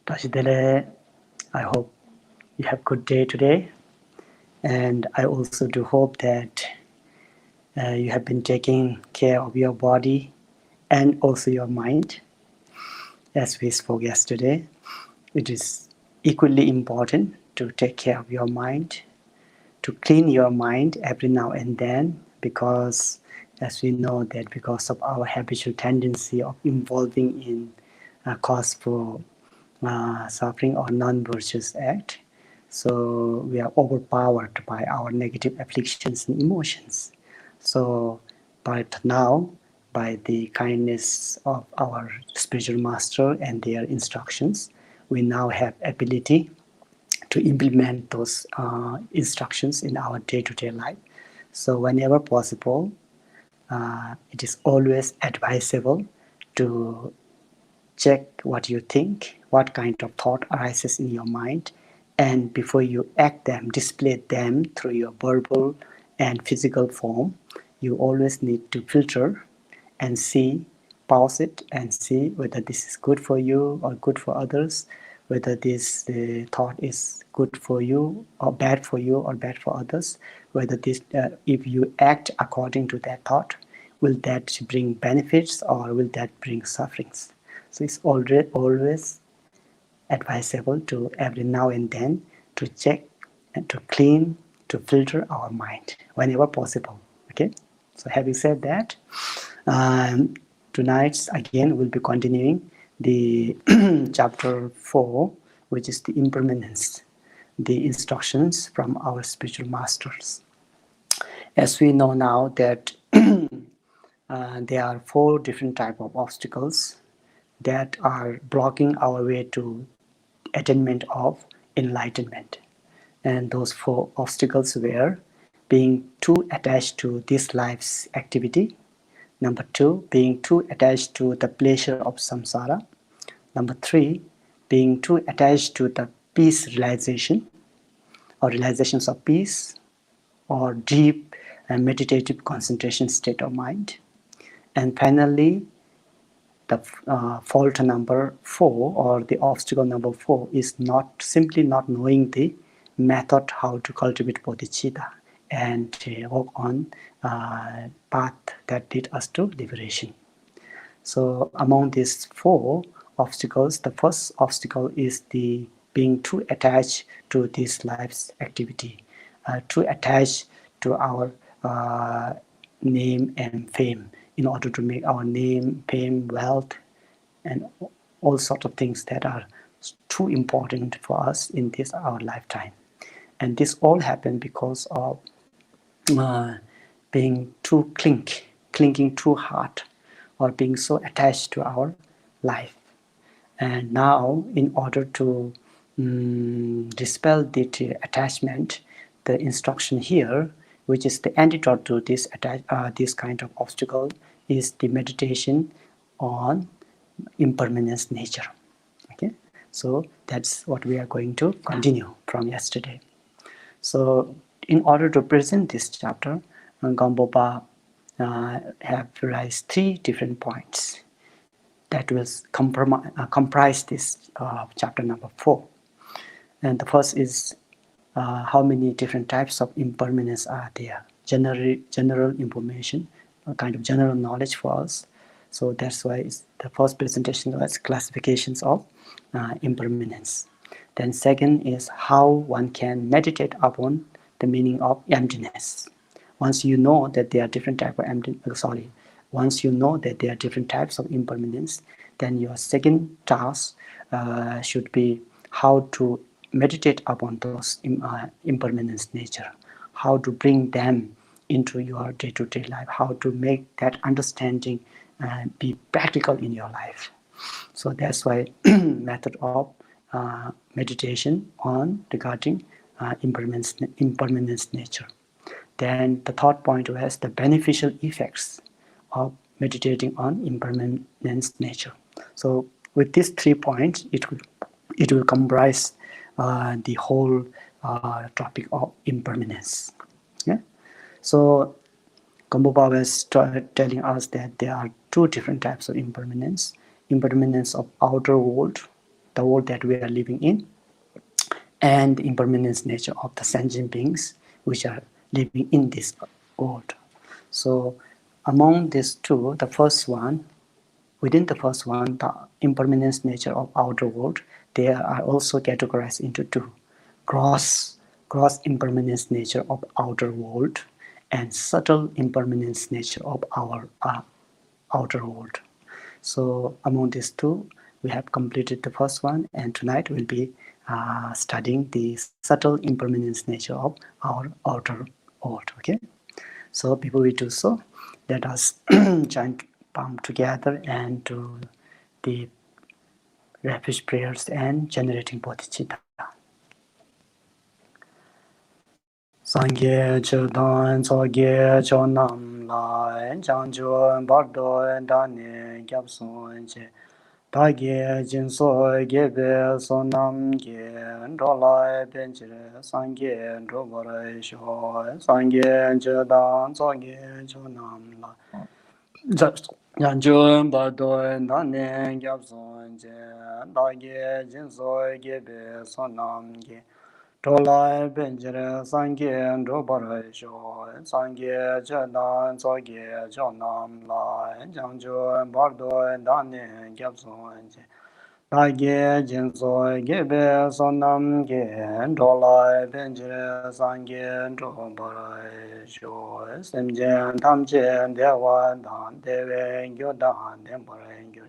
Tashidele, I hope you have a good day today, and I also do hope that you have been taking care of your body and also your mind. As we spoke yesterday, it is equally important to take care of your mind, to clean your mind every now and then, because as we know that because of our habitual tendency of involving in cause for suffering or non-virtuous act, so we are overpowered by our negative afflictions and emotions. So, but now, by the kindness of our spiritual master and their instructions, we now have ability to implement those instructions in our day-to-day life. So whenever possible, it is always advisable to check what you think, what kind of thought arises in your mind, and before you act them, display them through your verbal and physical form, you always need to filter and see, pause it and see whether this is good for you or good for others, whether this thought is good for you or bad for others, whether this if you act according to that thought, will that bring benefits or will that bring sufferings. So it's always advisable to every now and then to check and to clean, to filter our mind whenever possible. Okay. So having said that, tonight again we'll be continuing the chapter 4, which is the impermanence, the instructions from our spiritual masters. As we know now that there are 4 different types of obstacles that are blocking our way to attainment of enlightenment. And those 4 obstacles were being too attached to this life's activity. Number 2, being too attached to the pleasure of samsara. Number 3, being too attached to the peace realization or realizations of peace or deep and meditative concentration state of mind. And finally, the fault number 4 or the obstacle number 4 is not simply not knowing the method how to cultivate bodhichitta and walk on path that lead us to liberation. So among these 4 obstacles, the first obstacle is the being too attached to this life's activity, too attached to our name and fame, in order to make our name, fame, wealth, and all sorts of things that are too important for us in this our lifetime. And this all happened because of being too clinging too hard, or being so attached to our life. And now, in order to dispel the attachment, the instruction here, which is the antidote to this kind of obstacle, is the meditation on impermanence nature. Okay, so that's what we are going to continue from yesterday. So in order to present this chapter, GAMPOPA have raised 3 different points that will comprise this chapter number 4. And the first is how many different types of impermanence are there. General information, a kind of general knowledge for us. So that's why the first presentation was classifications of impermanence. Then second is how one can meditate upon the meaning of emptiness. Once you know that there are different types of once you know that there are different types of impermanence, then your second task should be how to meditate upon those impermanence nature, how to bring them into your day-to-day life, how to make that understanding be practical in your life. So that's why method of meditation on regarding impermanence nature. Then the third point was the beneficial effects of meditating on impermanence nature. So with these 3 points, it will comprise the whole topic of impermanence. Yeah. So GAMPOPA was telling us that there are 2 different types of impermanence: impermanence of outer world the world that we are living in, and the impermanence nature of the sentient beings which are living in this world. So among these two, the first one, within the first one, the impermanence nature of outer world, they are also categorized into two: gross impermanence nature of outer world and subtle impermanence nature of our outer world. So among these two, we have completed the first one, and tonight we'll be studying the subtle impermanence nature of our outer world. Okay, so before we do so, let us join palm together and do the refuge prayers and generating bodhichitta. Sangye chudan soge chonam lai chancho bardo dane gyapson che dage jinso gebe sonam ge rolai benjire sangye robore sho sangye chudan soge chonam lai chancho bardo dane gyapson che dage jinso gebe sonam ge Tolai benjere sangye drupare sho sangye chedan sogye chonam lai jangjo bardo dane gyapson je dagye jinso gebe sonam ge tolai benjere sangye drupare sho semjen tamche dewa dan dewe gyo dan dembare gyo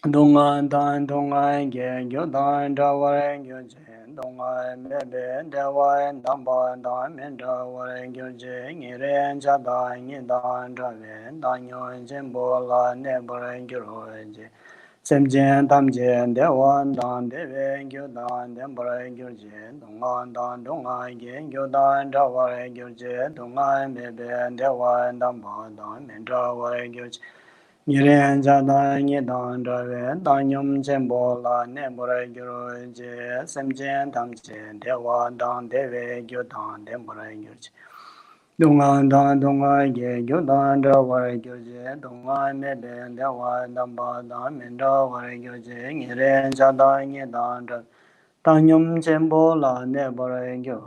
Dungan dan dungan ge gyo dan dawar gyo je dungan mebe dewa damba dan men dawar gyo je ngire cha dan ngi dan dawe dan yon jembo la ne bar gyo ro je semjen tamjen dewa dan dewe gyo dan dembar gyo je dungan dan dungan ge gyo dan dawar gyo je dungan mebe dewa damba dan men dawar gyo je Niren jada nidan drawe danyum chenpo la nembore gyuro je semjen tamchen dewa dan dewe gyo dan dembore gyo je Dungan dan dungan ge gyo dan drawar gyo je dungan mebe dewa damba dan menda war gyo je Niren jada nidan drawe danyum chenpo la nembore gyo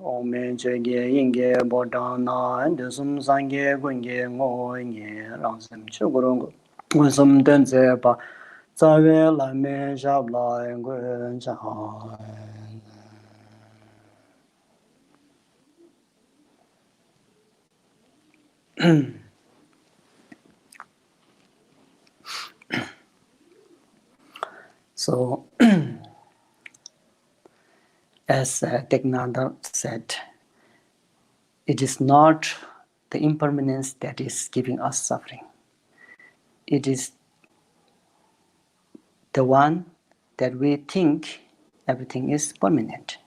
Omen chege inge bodana desum sange gunge ngo nye rangsam chugurung ngusum tenze pa zawe la me shabla ngun cha So as Tegnanda said, it is not the impermanence that is giving us suffering. It is the one that we think everything is permanent.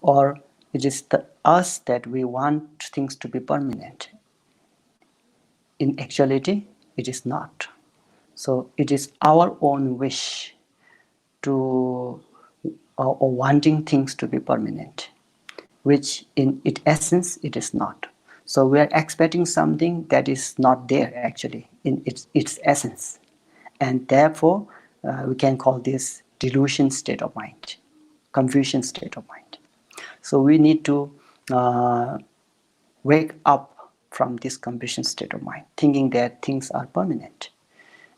Or it is us that we want things to be permanent. In actuality, it is not. So it is our own wish to or wanting things to be permanent, which in its essence it is not. So we are expecting something that is not there actually in its essence, and therefore we can call this delusion state of mind, confusion state of mind. So we need to wake up from this confusion state of mind, thinking that things are permanent,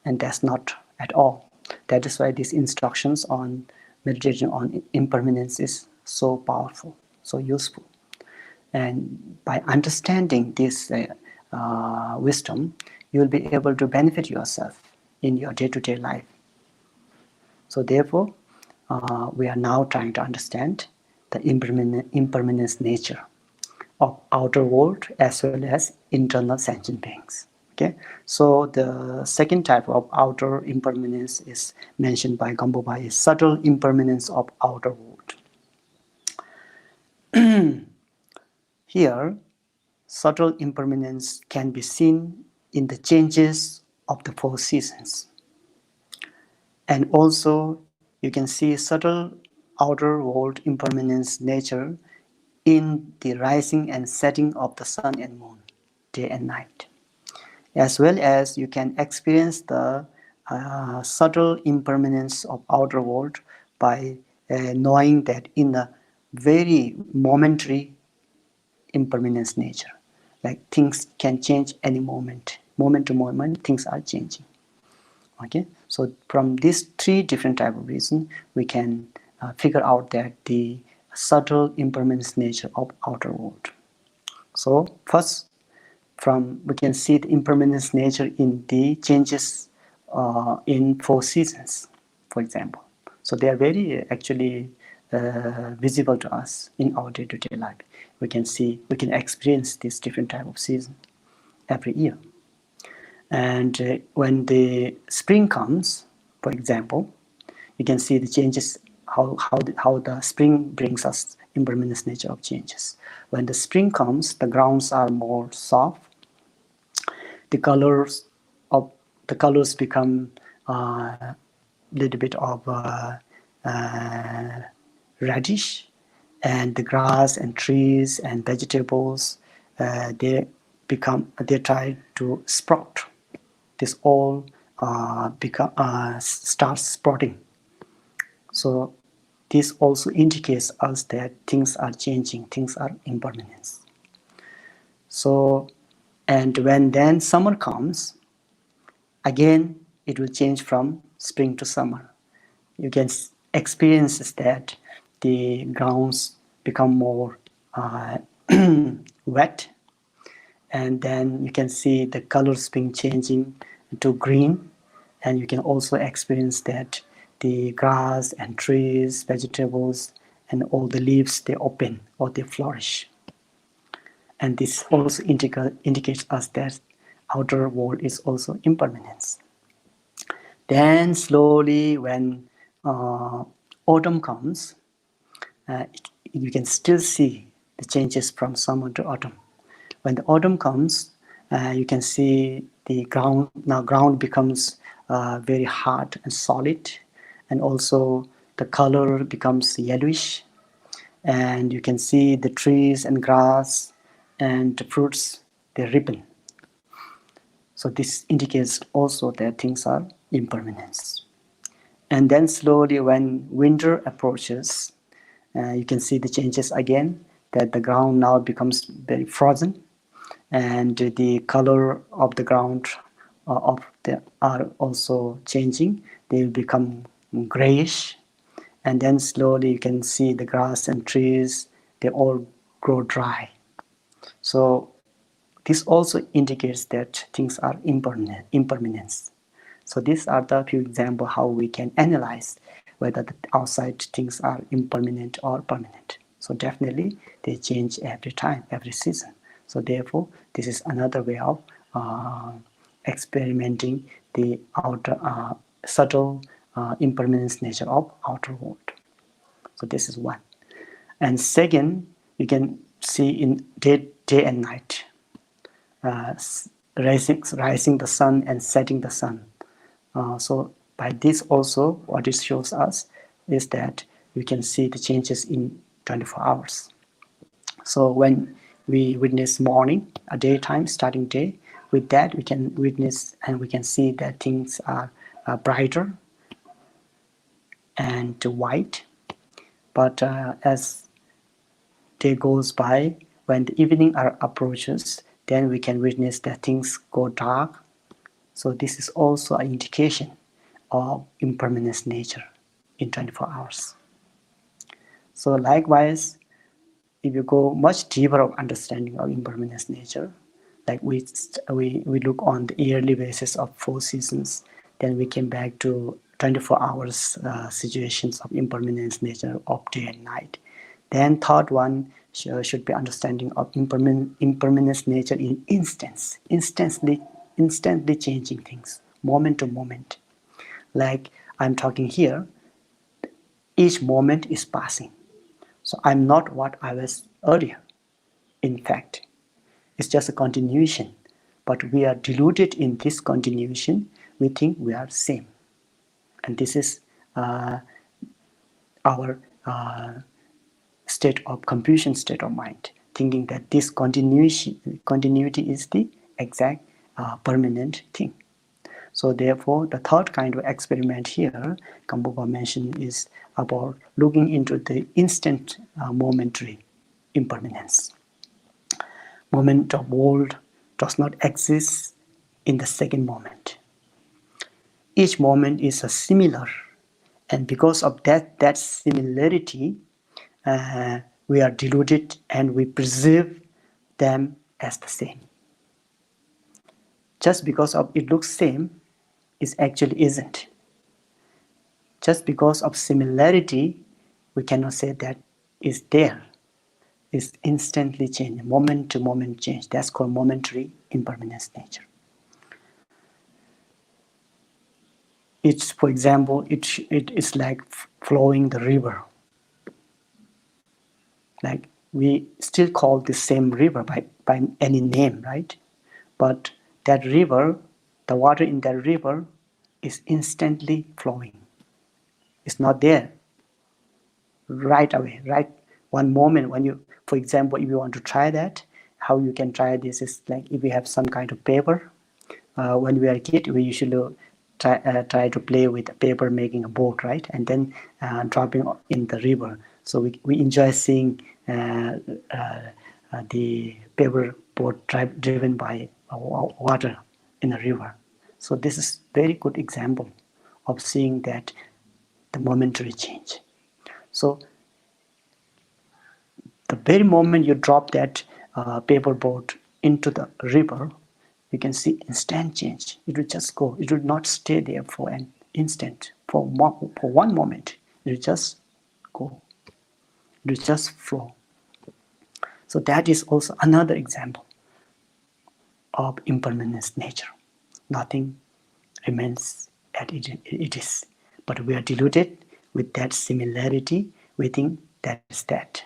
and that's not at all. That is why these instructions on meditation on impermanence is so powerful, so useful. And by understanding this wisdom, you will be able to benefit yourself in your day-to-day life. So therefore, we are now trying to understand the impermanence nature of outer world as well as internal sentient beings. Okay, so the second type of outer impermanence is mentioned by GAMPOPA is subtle impermanence of outer world. Here, subtle impermanence can be seen in the changes of the 4 seasons. And also, you can see subtle outer world impermanence nature in the rising and setting of the sun and moon, day and night. As well as you can experience the subtle impermanence of outer world by knowing that in a very momentary impermanence nature, like things can change any moment to moment, things are changing. Okay, so from these three different type of reason, we can figure out that the subtle impermanence nature of outer world. So first, we can see the impermanence nature in the changes in 4 seasons, for example. So they are very actually visible to us in our day-to-day life. We can experience this different type of season every year. And when the spring comes, for example, you can see the changes, how the spring brings us impermanence nature of changes. When the spring comes, the grounds are more soft. The colors become a little bit of reddish, and the grass and trees and vegetables they try to sprout. This all starts sprouting. So this also indicates us that things are changing, things are impermanent. So, and when then summer comes, again it will change from spring to summer. You can experience that the grounds become more wet, and then you can see the colors being changing to green, and you can also experience that the grass and trees, vegetables, and all the leaves, they open or they flourish. And this also indicates us that outer world is also impermanence. Then slowly, when autumn comes, you can still see the changes from summer to autumn. When the autumn comes, you can see the ground. Now ground becomes very hard and solid, and also the color becomes yellowish, and you can see the trees and grass and the fruits, they ripen. So this indicates also that things are impermanent. And then slowly, when winter approaches, you can see the changes again, that the ground now becomes very frozen, and the color of the ground are also changing. They will become grayish, and then slowly you can see the grass and trees, they all grow dry. So this also indicates that things are impermanent. So these are the few examples how we can analyze whether the outside things are impermanent or permanent. So definitely they change every time, every season. So therefore, this is another way of experimenting the outer subtle impermanence nature of outer world. So this is one. And second, you can see in day and night, rising the sun and setting the sun. So by this also, what it shows us is that we can see the changes in 24 hours. So when we witness morning, a daytime, starting day, with that we can witness and we can see that things are brighter and white. But as day goes by, when the evening approaches, then we can witness that things go dark. So this is also an indication of impermanence nature in 24 hours. So likewise, if you go much deeper of understanding of impermanence nature, like we look on the yearly basis of 4 seasons, then we came back to 24 hours situations of impermanence nature of day and night. Then third one should be understanding of impermanence nature in instantly changing things, moment to moment. Like I'm talking here, each moment is passing. So I'm not what I was earlier. In fact, it's just a continuation. But we are deluded in this continuation. We think we are same. And this is our state of confusion, state of mind, thinking that this continuity is the exact permanent thing. So therefore, the third kind of experiment here, GAMPOPA mentioned, is about looking into the instant momentary impermanence. Moment of world does not exist in the second moment. Each moment is a similar, and because of that similarity, we are deluded and we preserve them as the same. Just because of it looks same, it actually isn't. Just because of similarity, we cannot say that is there. It's instantly change, moment to moment change. That's called momentary impermanence nature. It's, for example, it is like flowing the river. Like we still call the same river by any name, right? But that river, the water in that river is instantly flowing. It's not there right away, right? One moment when you, for example, if you want to try that, how you can try this is like if you have some kind of paper. When we are a kid, we usually try to play with paper, making a boat, right? And then dropping in the river. So we enjoy seeing the paper boat driven by water in a river. So this is very good example of seeing that the momentary change. So the very moment you drop that paper boat into the river, you can see instant change. It will just go. It will not stay there for an instant, for one moment. It will just go. It will just flow. So that is also another example of impermanence nature. Nothing remains as it is. But we are deluded with that similarity. We think that is that.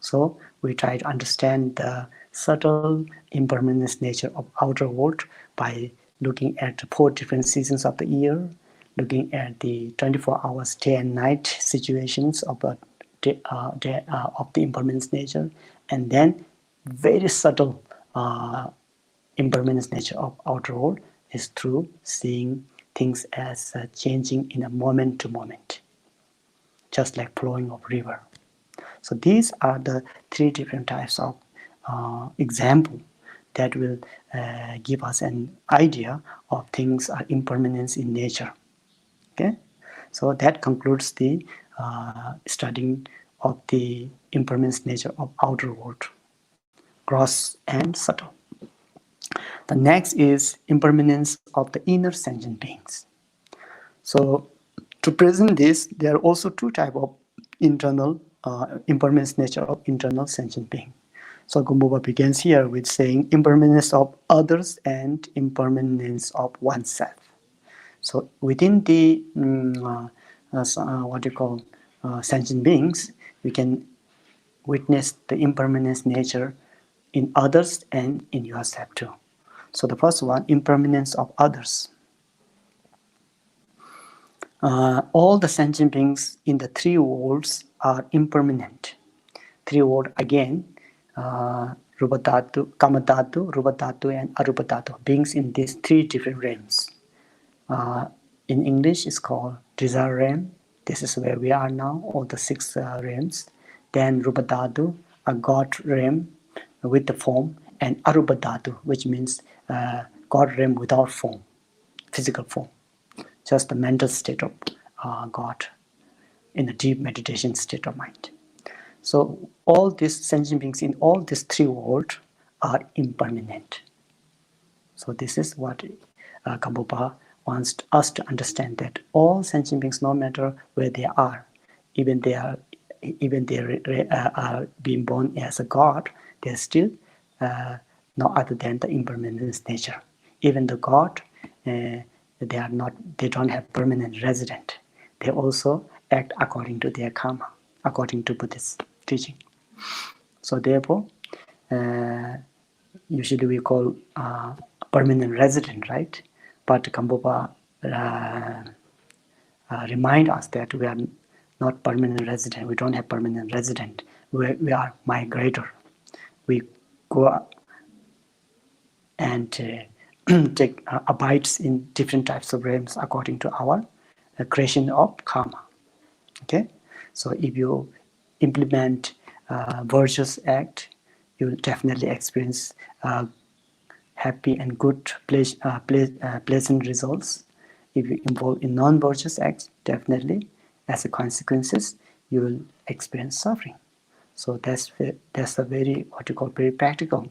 So we try to understand the subtle impermanence nature of outer world by looking at the 4 different seasons of the year, looking at the 24 hours day and night situations of the impermanence nature, and then very subtle impermanence nature of outer world is through seeing things as changing in a moment to moment, just like flowing of river. So these are the 3 different types of example that will give us an idea of things are impermanence in nature. Okay, so that concludes the studying of the impermanence nature of outer world, gross and subtle. The next is impermanence of the inner sentient beings. So to present this, there are also 2 types of internal impermanence nature of internal sentient being. So GAMPOPA begins here with saying impermanence of others and impermanence of oneself. So within the sentient beings, we can witness the impermanence nature in others and in yourself too. So the first one, impermanence of others. All the sentient beings in the 3 worlds are impermanent. 3 worlds again, Rupa Dhatu, Kama Dhatu, Rupa Dhatu, and Arupa Dhatu, beings in these 3 different realms. In English, it's called desire realm. This is where we are now, all the 6 realms. Then Rupa Dhatu, a God realm with the form, and Arupa Dhatu, which means God realm without form, physical form, just the mental state of God in a deep meditation state of mind. So all these sentient beings in all these 3 worlds are impermanent. So this is what GAMPOPA wants us to understand, that all sentient beings, no matter where they are, even they are being born as a god, they are still no other than the impermanence nature. Even the god, they don't have permanent resident. They also act according to their karma, according to Buddhist teaching. So therefore, usually we call permanent resident, right? But GAMPOPA remind us that we are not permanent resident. We don't have permanent resident. We are migrator. We go and abides in different types of realms according to our creation of karma. Okay, so if you implement virtuous act, you will definitely experience happy and good pleasant results. If you involve in non-virtuous acts, definitely as a consequences you will experience suffering. So that's a very, what you call, very practical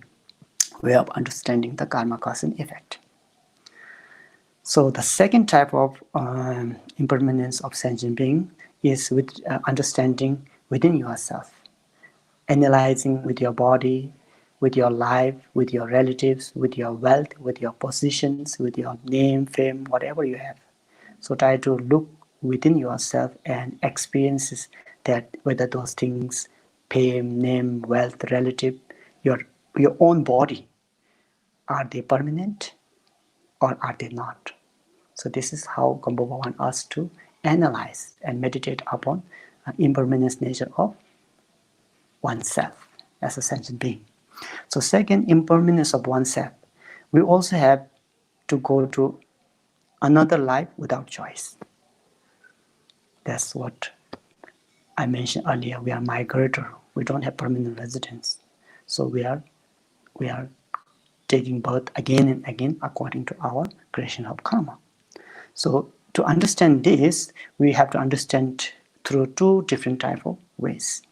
way of understanding the karma cause and effect. So the second type of impermanence of sentient being is with understanding within yourself, analyzing with your body, with your life, with your relatives, with your wealth, with your positions, with your name, fame, whatever you have. So try to look within yourself and experiences that whether those things, fame, name, wealth, relative, your own body, are they permanent or are they not? So this is how GAMPOPA wants us to analyze and meditate upon impermanence nature of oneself as a sentient being. So second, impermanence of oneself. We also have to go to another life without choice. That's what I mentioned earlier. We are migrator. We don't have permanent residence. So we are taking birth again and again according to our creation of karma. So to understand this, we have to understand through two different type of ways.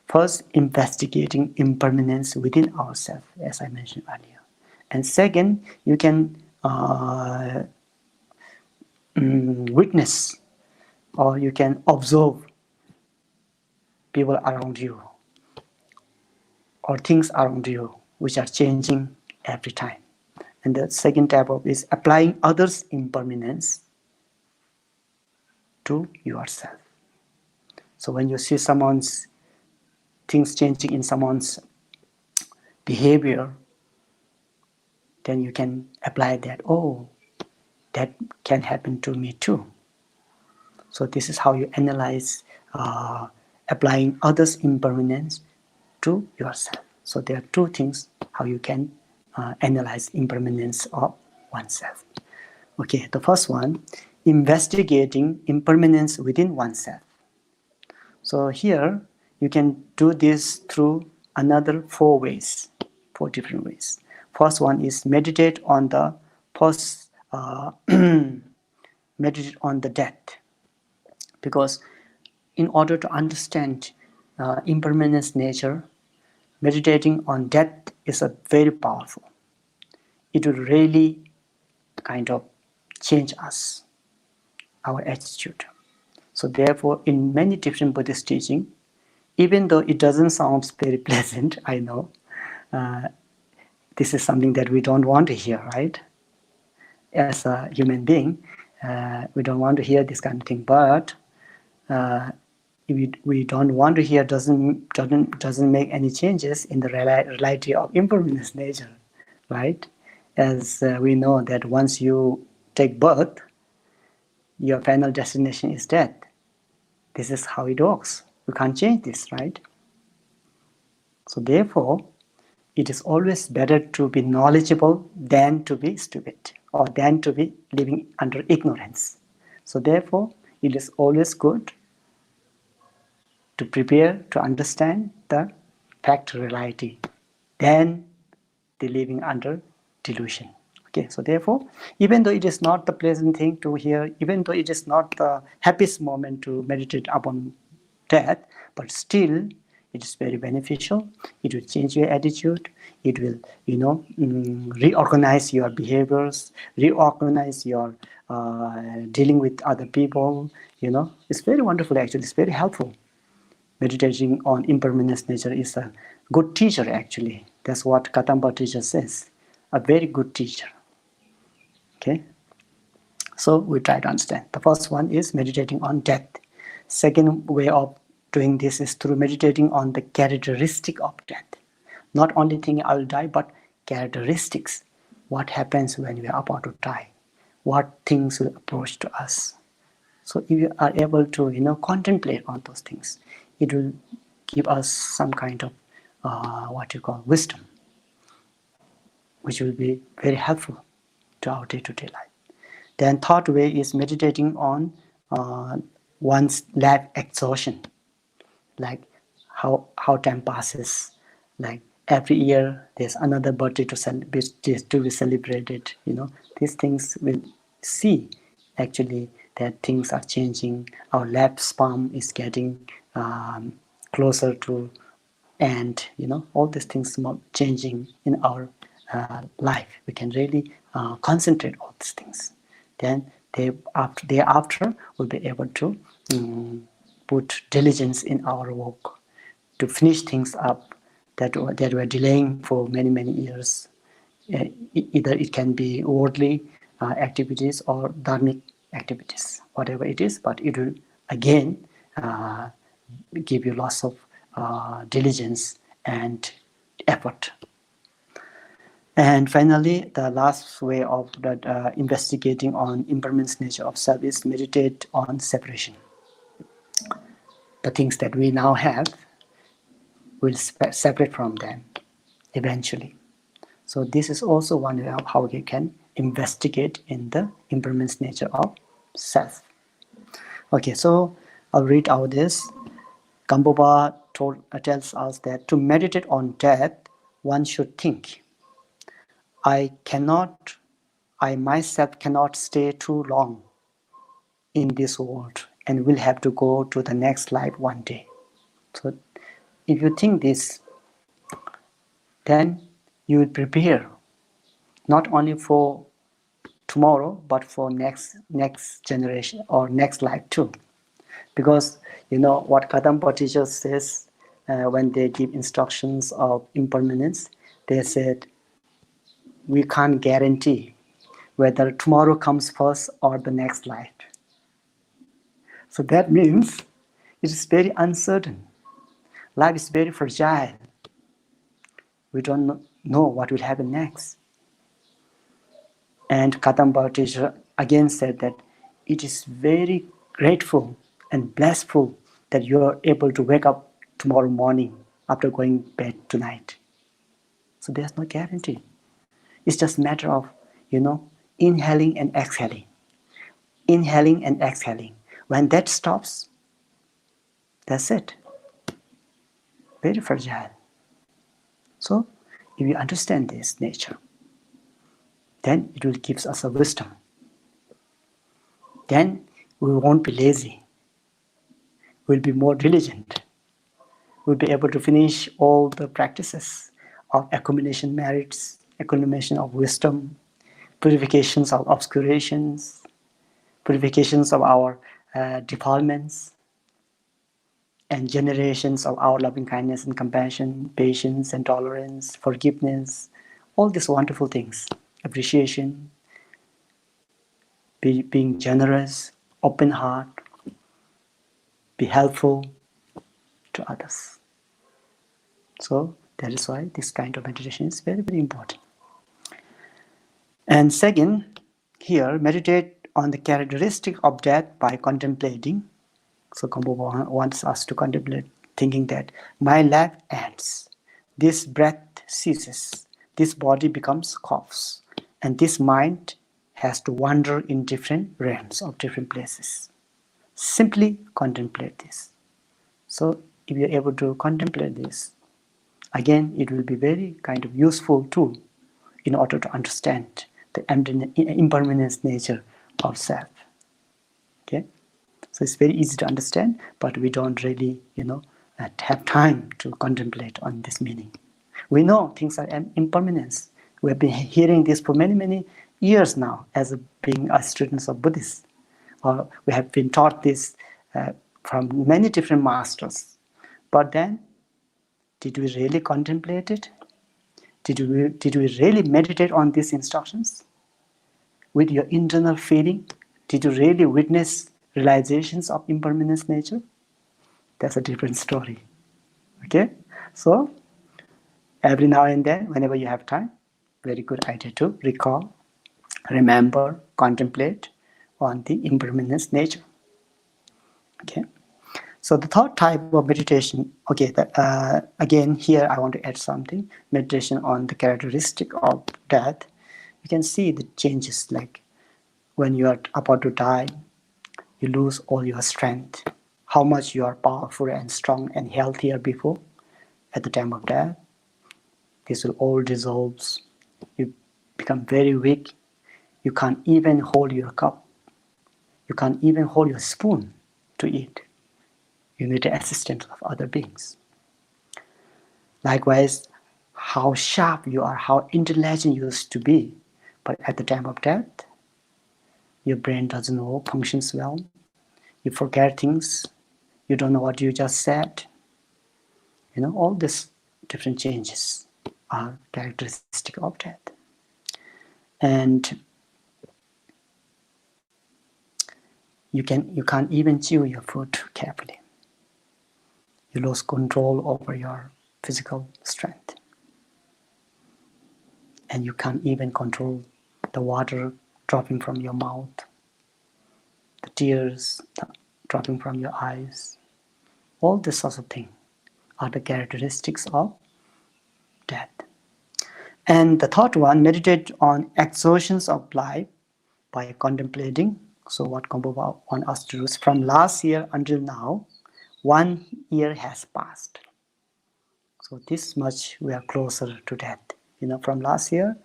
First, investigating impermanence within ourselves, as I mentioned earlier. And second, you can witness, or you can observe people around you or things around you which are changing every time. And the second type of is applying others' impermanence to yourself. So when you see someone's things changing in someone's behavior, then you can apply that, oh, that can happen to me too. So this is how you analyze applying others' impermanence to yourself. So there are two things how you can analyze impermanence of oneself. Okay, the first one, investigating impermanence within oneself. So here you can do this through another four different ways. First one is meditate on the meditate on the death, because in order to understand impermanence nature, meditating on death is a very powerful. It will really kind of change us, our attitude. So therefore, in many different Buddhist teaching, even though it doesn't sound very pleasant, I know, this is something that we don't want to hear, right? As a human being, we don't want to hear this kind of thing, but if we don't want to hear doesn't make any changes in the reality of impermanence nature, right? As we know that once you take birth, your final destination is death. This is how it works. We can't change this, right? So therefore, it is always better to be knowledgeable than to be stupid, or than to be living under ignorance. So therefore, it is always good to prepare to understand the fact reality than the living under delusion. Okay, so therefore, even though it is not the pleasant thing to hear, even though it is not the happiest moment to meditate upon death, but still it is very beneficial. It will change your attitude. It will, reorganize your behaviors, reorganize your dealing with other people. It's very wonderful. Actually, it's very helpful. Meditating on impermanence nature is a good teacher. Actually, that's what Kadamba teacher says. A very good teacher. Okay. So we try to understand. The first one is meditating on death. Second way of doing this is through meditating on the characteristic of death. Not only thinking I will die, but characteristics. What happens when we are about to die? What things will approach to us? So if you are able to, contemplate on those things, it will give us some kind of what you call wisdom, which will be very helpful to our day-to-day life. Then third way is meditating on one's life exhaustion, like how time passes. Like every year there's another birthday to be celebrated. These things will see actually that things are changing. Our lifespan is getting closer to end. All these things are changing in our life. We can really concentrate on these things. Then thereafter we'll be able to put diligence in our work to finish things up that were delaying for many years. Either it can be worldly activities or dharmic activities, whatever it is, but it will again give you lots of diligence and effort. And finally, the last way of that investigating on impermanence nature of self is meditate on separation. The things that we now have will separate from them eventually. So this is also one way of how you can investigate in the impermanence nature of self. Okay, so I'll read out this. GAMPOPA tells us that to meditate on death, one should think, I myself cannot stay too long in this world and will have to go to the next life one day. So if you think this, then you will prepare not only for tomorrow, but for next generation or next life too. Because what Kadampa teacher says when they give instructions of impermanence, they said, we can't guarantee whether tomorrow comes first or the next life. So that means it is very uncertain. Life is very fragile. We don't know what will happen next. And Kadampa teacher again said that it is very grateful and blissful that you are able to wake up tomorrow morning after going to bed tonight. So there's no guarantee. It's just a matter of, inhaling and exhaling. Inhaling and exhaling. When that stops, that's it. Very fragile. So if you understand this nature, then it will give us a wisdom. Then we won't be lazy. We'll be more diligent. We'll be able to finish all the practices of accumulation merits, accumulation of wisdom, purifications of obscurations, purifications of our defilements, and generations of our loving kindness and compassion, patience and tolerance, forgiveness, all these wonderful things, appreciation, being generous, open heart, be helpful to others. So that is why this kind of meditation is very, very important. And second, here, meditate on the characteristic of death by contemplating. So GAMPOPA wants us to contemplate, thinking that my life ends, this breath ceases, this body becomes corpse, and this mind has to wander in different realms of different places. Simply contemplate this. So if you're able to contemplate this, again, it will be very kind of useful tool in order to understand the impermanence nature of self. Okay, so it's very easy to understand, but we don't really, have time to contemplate on this meaning. We know things are impermanence. We have been hearing this for many years now as being students of Buddhists. Or we have been taught this from many different masters. But then, did we really contemplate it? Did we really meditate on these instructions? With your internal feeling, did you really witness realizations of impermanence nature? That's a different story. Okay? So, every now and then, whenever you have time, very good idea to recall, remember, contemplate on the impermanence nature. Okay? So the third type of meditation, okay, again here I want to add something, meditation on the characteristic of death. You can see the changes, like when you are about to die, you lose all your strength. How much you are powerful and strong and healthier before, at the time of death, this will all dissolve. You become very weak. You can't even hold your cup. You can't even hold your spoon to eat. You need the assistance of other beings. Likewise, how sharp you are, how intelligent you used to be, but at the time of death, your brain doesn't know, functions well. You forget things. You don't know what you just said. All these different changes are characteristic of death. And you can't even chew your food carefully. You lose control over your physical strength. And you can't even control the water dropping from your mouth, the tears dropping from your eyes. All this sorts of things are the characteristics of death. And the third one, meditate on exhaustions of life by contemplating. So what GAMPOPA wants us to do is, from last year until now, 1 year has passed. So this much we are closer to death. From last year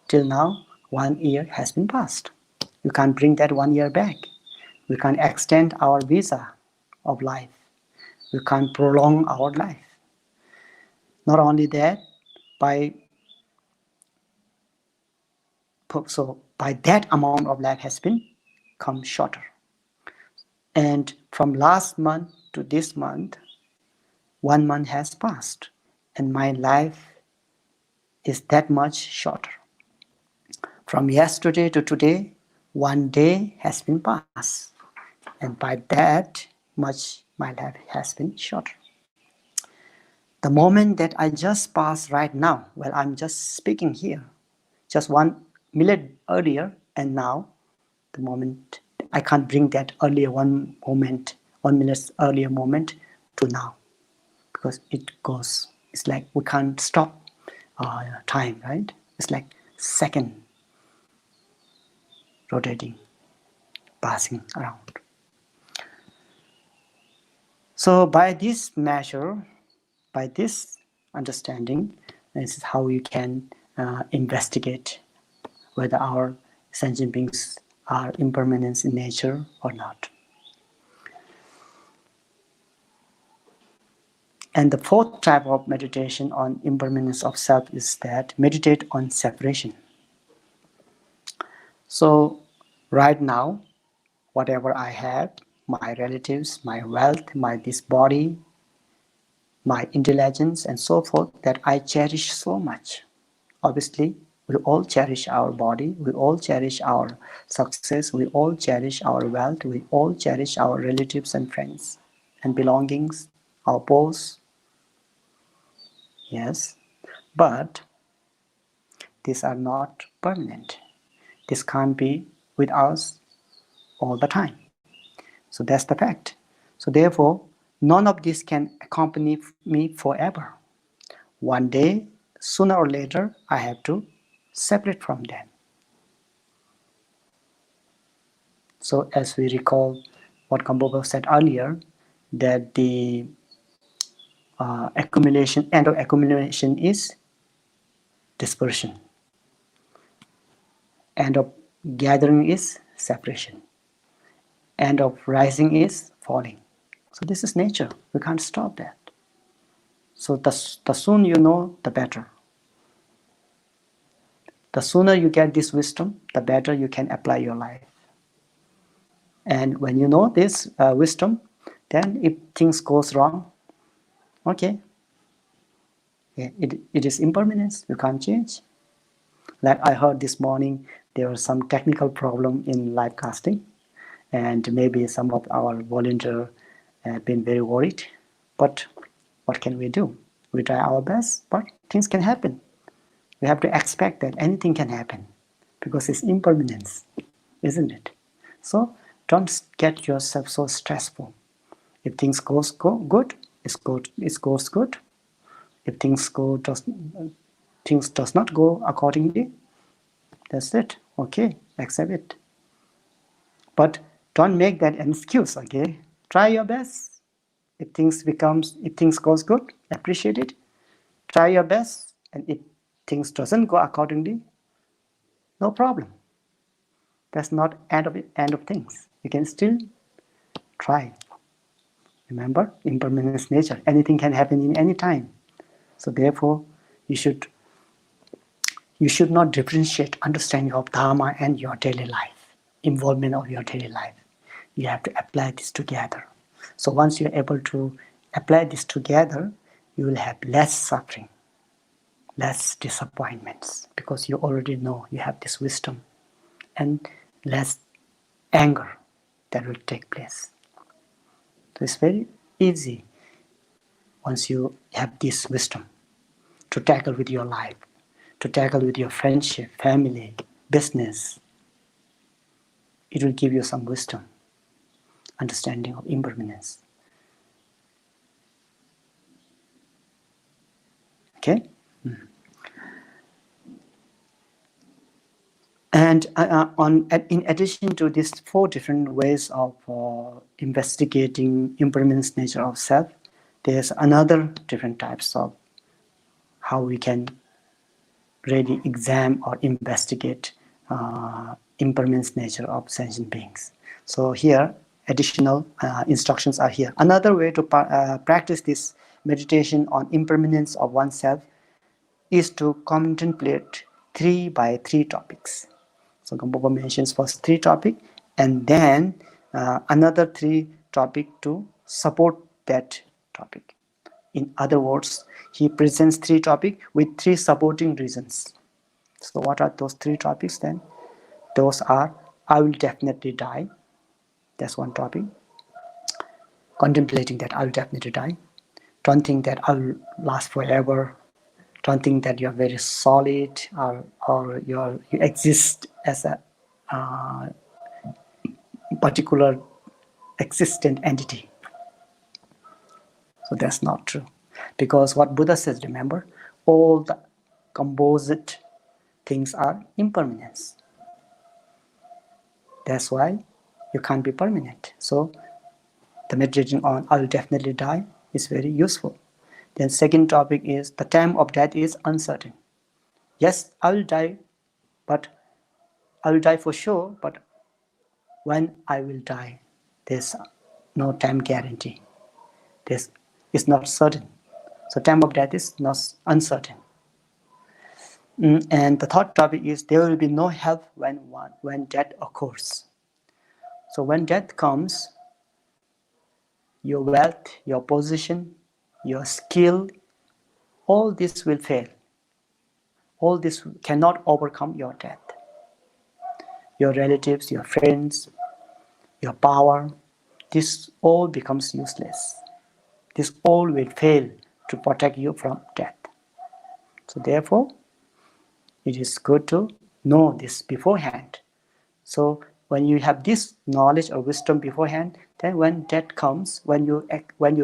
till now, 1 year has been passed. You can't bring that 1 year back. We can't extend our visa of life. We can't prolong our life. Not only that, by that amount of life has been come shorter. And from last month to this month, 1 month has passed, and my life is that much shorter. From yesterday to today, 1 day has been passed, and by that much my life has been shorter. The moment that I just passed right now, while I'm just speaking here, just 1 minute earlier, and now the moment, I can't bring that earlier 1 minute earlier moment to now, because it's like we can't stop time, right? It's like second rotating, passing around. So by this measure, by this understanding, this is how you can investigate whether our sentient beings are impermanent in nature or not. And the fourth type of meditation on impermanence of self is that meditate on separation. So right now, whatever I have, my relatives, my wealth, this body, my intelligence, and so forth, that I cherish so much. Obviously, we all cherish our body, we all cherish our success, we all cherish our wealth, we all cherish our relatives and friends and belongings, our posts. Yes, but these are not permanent. This can't be with us all the time. So that's the fact. So therefore, none of this can accompany me forever. One day, sooner or later, I have to separate from them. So as we recall what GAMPOPA said earlier, that the end of accumulation is dispersion. End of gathering is separation. End of rising is falling. So this is nature. We can't stop that. So the sooner you know, the better. The sooner you get this wisdom, the better you can apply your life. And when you know this wisdom, then if things goes wrong, okay, it is impermanence. You can't change. Like I heard this morning, there was some technical problem in live casting, and maybe some of our volunteers have been very worried. But what can we do? We try our best, but things can happen. We have to expect that anything can happen, because it's impermanence, isn't it? So don't get yourself so stressful. If things go good, it goes good. If things does not go accordingly, That's it. Okay, accept it. But don't make that an excuse, okay? Try your best. If things goes good, appreciate it. Try your best, and if things doesn't go accordingly, no problem. That's not end of things. You can still try. Remember, impermanence nature. Anything can happen in any time. So therefore, you should not differentiate understanding of Dharma and your daily life, involvement of your daily life. You have to apply this together. So once you're able to apply this together, you will have less suffering, less disappointments, because you already know you have this wisdom, and less anger that will take place. So it's very easy once you have this wisdom to tackle with your life, to tackle with your friendship, family, business. It will give you some wisdom, understanding of impermanence. Okay? And in addition to these 4 different ways of investigating impermanence nature of self, there's another different types of how we can really examine or investigate impermanence nature of sentient beings. So here, additional instructions are here. Another way to practice this meditation on impermanence of oneself is to contemplate 3 by 3 topics. So GAMPOPA mentions first 3 topics, and then another 3 topics to support that topic. In other words, he presents 3 topics with 3 supporting reasons. So what are those 3 topics then? Those are, I will definitely die. That's one topic. Contemplating that I will definitely die. Don't think that I will last forever. Don't think that you're very solid, or you exist as a particular existent entity. So that's not true. Because what Buddha says, remember, all the composite things are impermanence. That's why you can't be permanent. So the meditation on I will definitely die is very useful. Then second topic is the time of death is uncertain. Yes, I will die, but I will die for sure, but when I will die, there's no time guarantee. It's not certain. So time of death is not uncertain. And the third topic is there will be no help when death occurs. So when death comes, your wealth, your position, your skill, all this will fail. All this cannot overcome your death. Your relatives, your friends, your power, this all becomes useless. This all will fail to protect you from death. So therefore, it is good to know this beforehand. So when you have this knowledge or wisdom beforehand, then when death comes, when you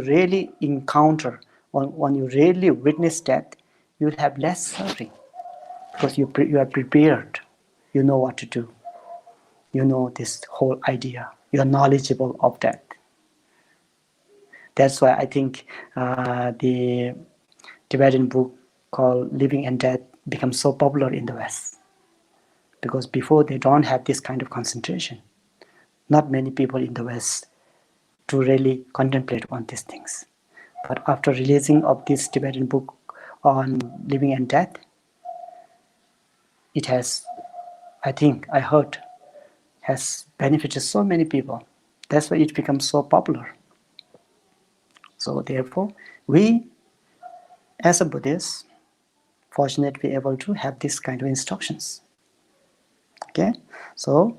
really encounter, or when you really witness death, you will have less suffering, because you are prepared. You know what to do. You know this whole idea. You are knowledgeable of that. That's why I think the Tibetan book called Living and Death becomes so popular in the West. Because before they don't have this kind of concentration. Not many people in the West to really contemplate on these things. But after releasing of this Tibetan book on living and death, it has, I think, I heard, has benefited so many people. That's why it becomes so popular. So therefore, we as a Buddhist, fortunate to be able to have this kind of instructions. Okay, so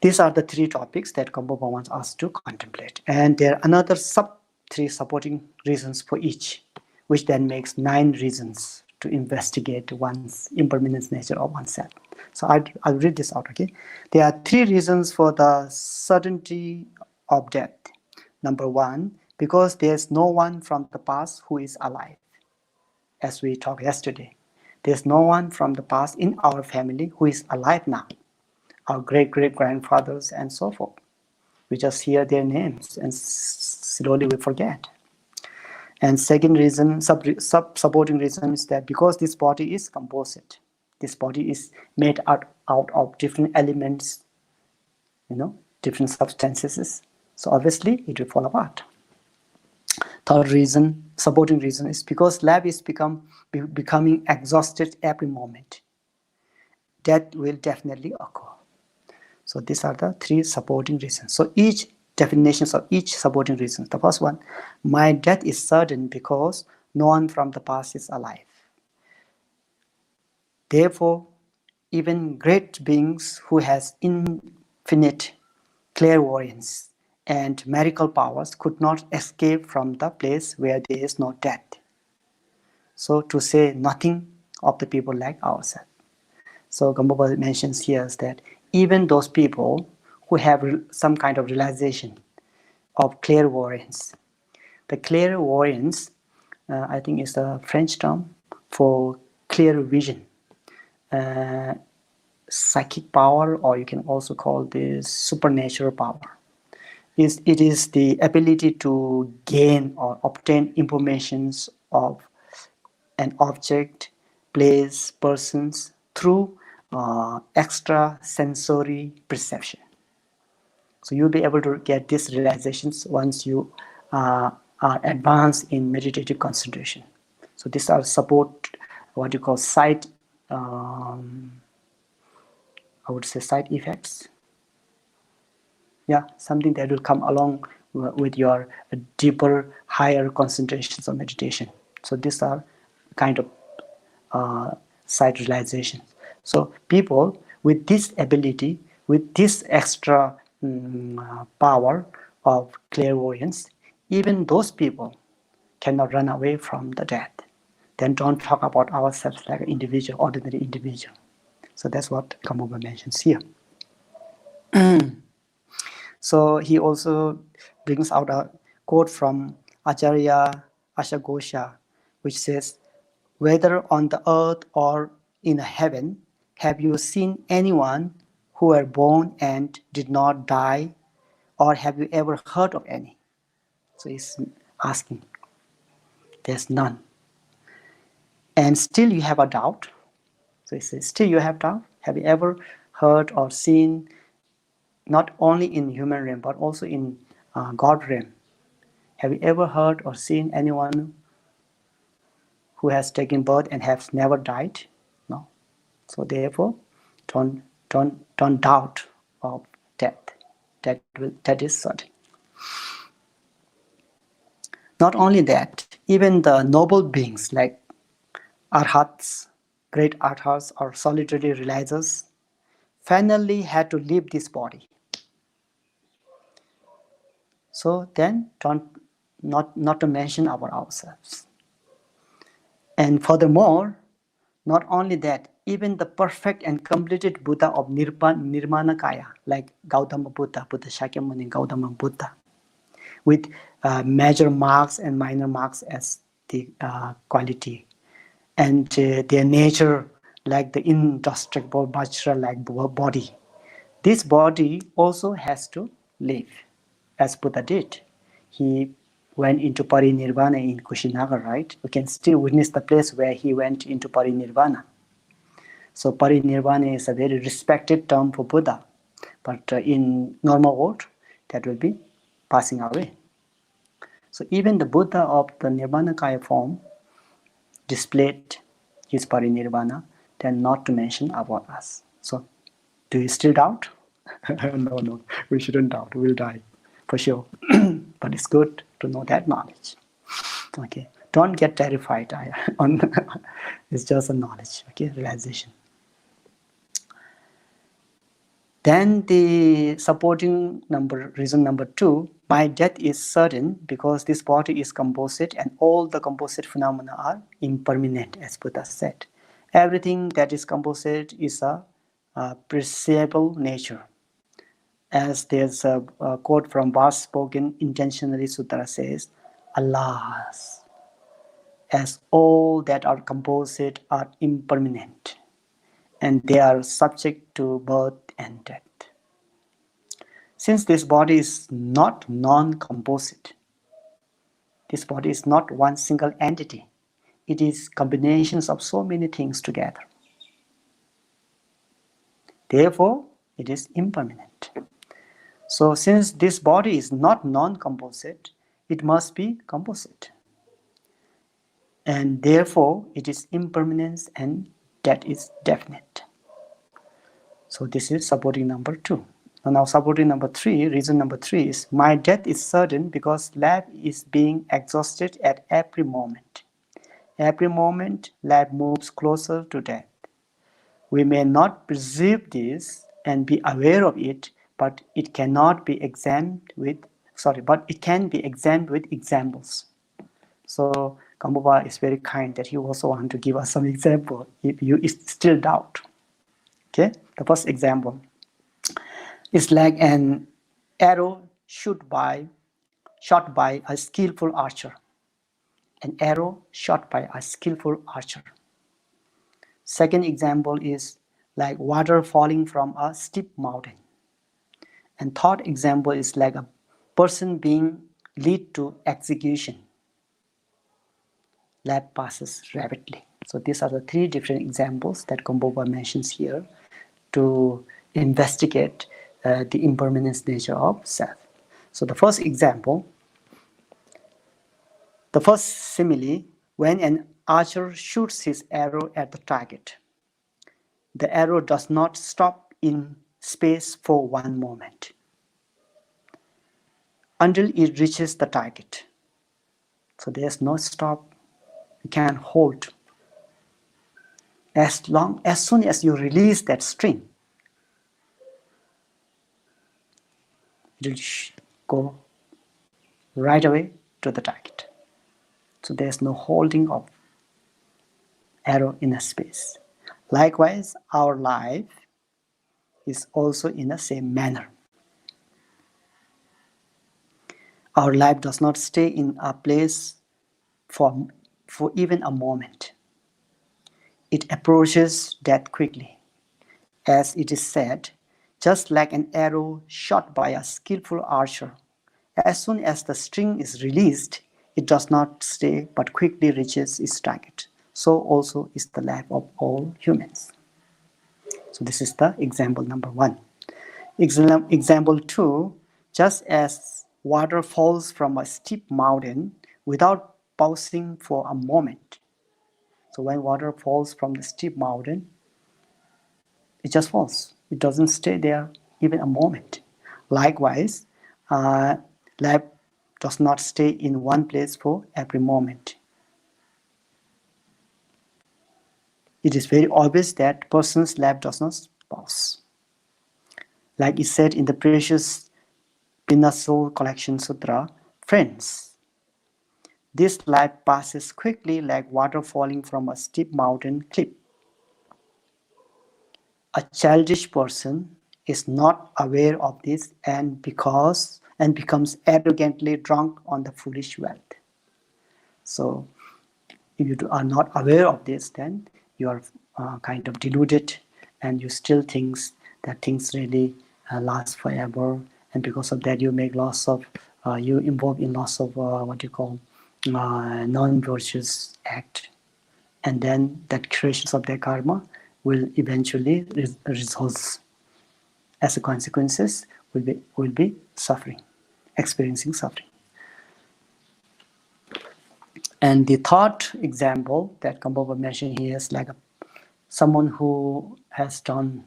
these are the 3 topics that GAMPOPA wants us to contemplate. And there are another 3 supporting reasons for each, which then makes 9 reasons to investigate one's impermanence nature of oneself. So I'll read this out, okay? There are 3 reasons for the certainty of death. Number 1, because there's no one from the past who is alive, as we talked yesterday. There's no one from the past in our family who is alive now. Our great-great-grandfathers and so forth. We just hear their names and slowly we forget. And second reason, supporting reason is that because this body is composite, this body is made out of different elements, different substances. So obviously it will fall apart. Third reason, supporting reason, is because lab is becoming exhausted every moment. Death will definitely occur. So these are the three supporting reasons. So each definitions of each supporting reason. The first one, my death is certain because no one from the past is alive. Therefore, even great beings who has infinite clairvoyance and miracle powers could not escape from the place where there is no death. So to say nothing of the people like ourselves. So GAMPOPA mentions here is that even those people who have some kind of realization of clairvoyance. The clairvoyance, I think, is a French term for clear vision, psychic power, or you can also call this supernatural power. It is the ability to gain or obtain informations of an object, place, persons through extra sensory perception. So you'll be able to get these realizations once you are advanced in meditative concentration. So these are support what you call side, I would say side effects. Yeah, something that will come along with your deeper, higher concentrations of meditation. So these are kind of side realizations. So people with this ability, with this extra power of clairvoyance, even those people cannot run away from the death. Then don't talk about ourselves like an individual, ordinary individual. So that's what GAMPOPA mentions here. So he also brings out a quote from Acharya Ashagosha, which says, whether on the earth or in heaven, have you seen anyone who were born and did not die, or have you ever heard of any? So he's asking. There's none. And still you have a doubt. So he says, still you have doubt? Have you ever heard or seen, not only in human realm, but also in God realm? Have you ever heard or seen anyone who has taken birth and has never died? No. So therefore, don't doubt of death. That is certain. Not only that, even the noble beings like arhats, great arhats or solitary realizers, finally had to leave this body. So then, not to mention about ourselves. And furthermore, not only that, even the perfect and completed Buddha of Nirmanakaya, like Gautama Buddha, Buddha Shakyamuni, Gautama Buddha, with major marks and minor marks as the quality, and their nature like the indestructible Vajra-like body. This body also has to live, as Buddha did. He went into parinirvana in Kushinagar, right? We can still witness the place where he went into parinirvana. So parinirvana is a very respected term for Buddha, but in normal world, that will be passing away. So even the Buddha of the Nirmanakaya form displayed his parinirvana, then not to mention about us. So do you still doubt? No, we shouldn't doubt. We'll die for sure. But it's good to know that knowledge. Okay, don't get terrified. It's just a knowledge. Okay, realization. Then the supporting reason number 2, my death is certain because this body is composite and all the composite phenomena are impermanent, as Buddha said. Everything that is composite is a perceivable nature. As there's a quote from Bars spoken intentionally Sutra says, alas, as all that are composite are impermanent, and they are subject to birth and death. Since this body is not non-composite, this body is not one single entity. It is combinations of so many things together. Therefore, it is impermanent. So since this body is not non-composite, it must be composite. And therefore, it is impermanence, and that is definite. So this is supporting number 2. Now supporting number 3, reason number 3 is, my death is certain because life is being exhausted at every moment. Every moment, life moves closer to death. We may not perceive this and be aware of it, but it cannot be examined with, but it can be examined with examples. So GAMPOPA is very kind that he also want to give us some example if you still doubt. Okay, the first example is like an arrow shot by a skillful archer. An arrow shot by a skillful archer. Second example is like water falling from a steep mountain. And third example is like a person being led to execution. Life passes rapidly. So these are the 3 different examples that GAMPOPA mentions here to investigate the impermanence nature of self. So the first example, the first simile, when an archer shoots his arrow at the target, the arrow does not stop in space for one moment until it reaches the target. So there's no stop. You can hold. As soon as you release that string, it will go right away to the target. So there's no holding of arrow in a space. Likewise, our life is also in the same manner. Our life does not stay in a place for even a moment. It approaches death quickly. As it is said, just like an arrow shot by a skillful archer, as soon as the string is released, it does not stay but quickly reaches its target. So also is the life of all humans. So this is the example number 1. Example 2, just as water falls from a steep mountain without pausing for a moment. So when water falls from the steep mountain, it just falls. It doesn't stay there even a moment. Likewise, life does not stay in one place for every moment. It is very obvious that person's life does not pause. Like it said in the precious Pinnacle Collection Sutra, friends, this life passes quickly like water falling from a steep mountain cliff. A childish person is not aware of this and becomes arrogantly drunk on the foolish wealth. So if you are not aware of this, then you are kind of deluded and you still think that things really last forever, and because of that you make lots of you involve in lots of what you call non-virtuous act, and then that creations of their karma will eventually result as a consequences will be suffering, experiencing suffering. And the third example that GAMPOPA mentioned here is like someone who has done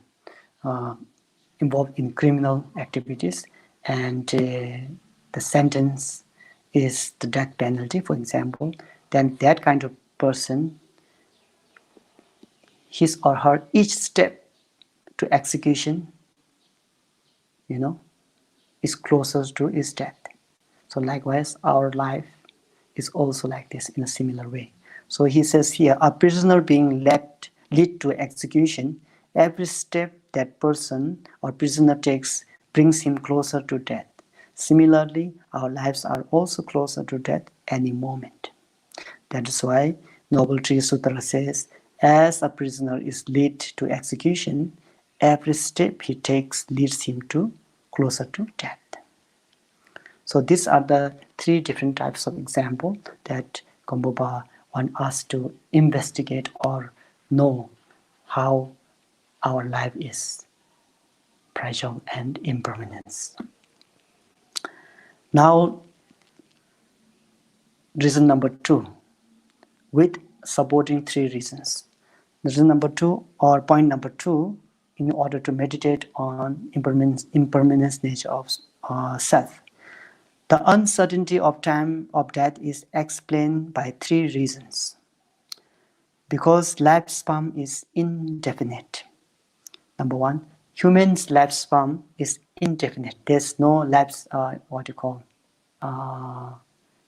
involved in criminal activities, and the sentence is the death penalty, for example. Then that kind of person, his or her each step to execution, is closer to his death. So likewise, our life is also like this in a similar way. So he says here, a prisoner being led to execution, every step that person or prisoner takes brings him closer to death. Similarly, our lives are also closer to death any moment. That is why Noble Tree Sutra says, as a prisoner is led to execution, every step he takes leads him to closer to death. So these are the three different types of example that GAMPOPA want us to investigate or know how our life is, fragile and impermanence. Now, reason number 2, with supporting 3 reasons. Reason number 2 or point number 2, in order to meditate on impermanence nature of self. The uncertainty of time of death is explained by 3 reasons. Because lifespan is indefinite. Number 1, human's lifespan is indefinite. There's no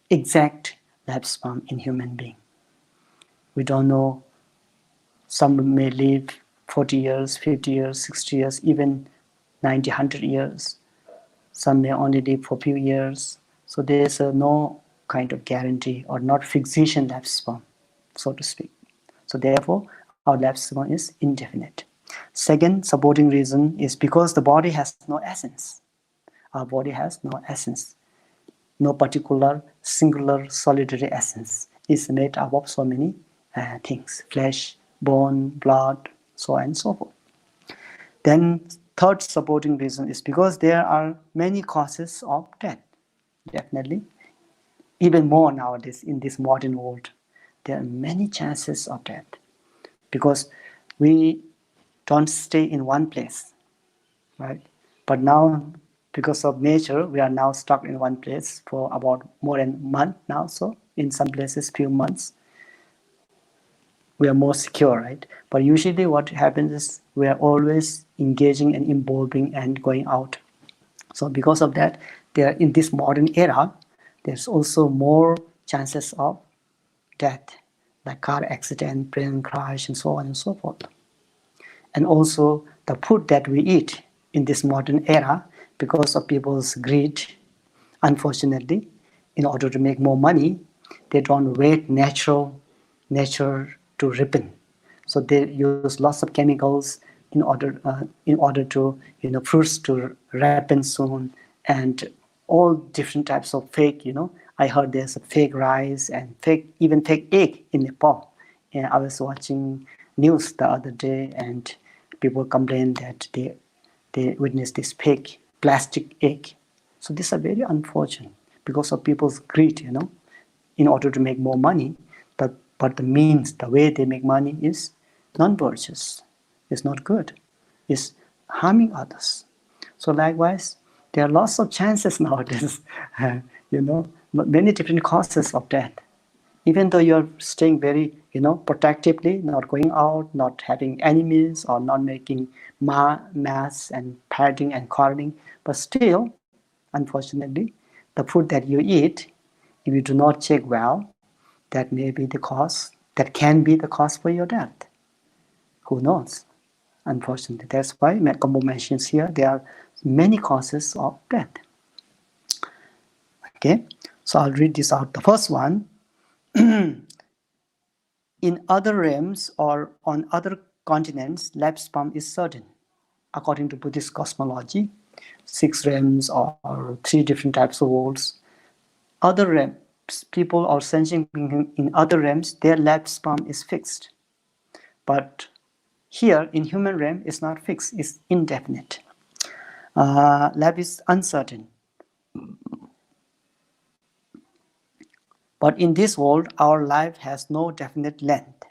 exact lifespan in human being. We don't know. Some may live 40 years, 50 years, 60 years, even 90, 100 years. Some may only live for a few years. So there's no kind of guarantee or not fixation lifespan, so to speak. So therefore, our lifespan is indefinite. Second supporting reason is because the body has no essence. Our body has no essence. No particular, singular, solitary essence. It's made up of so many things. Flesh, bone, blood, so on and so forth. Then third supporting reason is because there are many causes of death. Definitely. Even more nowadays in this modern world. There are many chances of death. Because we don't stay in one place. Right? But now, because of nature, we are now stuck in one place for about more than a month now. So in some places, few months, we are more secure, right? But usually what happens is we are always engaging and involving and going out. So because of that, there in this modern era, there's also more chances of death, like car accident, plane crash, and so on and so forth. And also the food that we eat in this modern era, because of people's greed, unfortunately, in order to make more money, they don't wait nature to ripen. So they use lots of chemicals in order to fruits to ripen soon, and all different types of fake. I heard there's a fake rice and even fake egg in Nepal. And I was watching news the other day, and people complained that they witnessed this fake plastic egg. So these are very unfortunate because of people's greed, in order to make more money. But the means, the way they make money is non-virtuous. It's not good. It's harming others. So likewise, there are lots of chances nowadays, many different causes of death. Even though you're staying very, protectively, not going out, not having enemies, or not making mass and partying and quarreling, but still, unfortunately, the food that you eat, if you do not check well, that may be the cause, that can be the cause for your death. Who knows? Unfortunately, that's why GAMPOPA mentions here there are many causes of death. Okay, so I'll read this out. The first one, in other realms or on other continents, lifespan is certain. According to Buddhist cosmology, 6 realms or 3 different types of worlds. Other realms, people or sentient beings in other realms, their lifespan is fixed. But here in human realm, it's not fixed, it's indefinite. Life is uncertain. But in this world, our life has no definite length.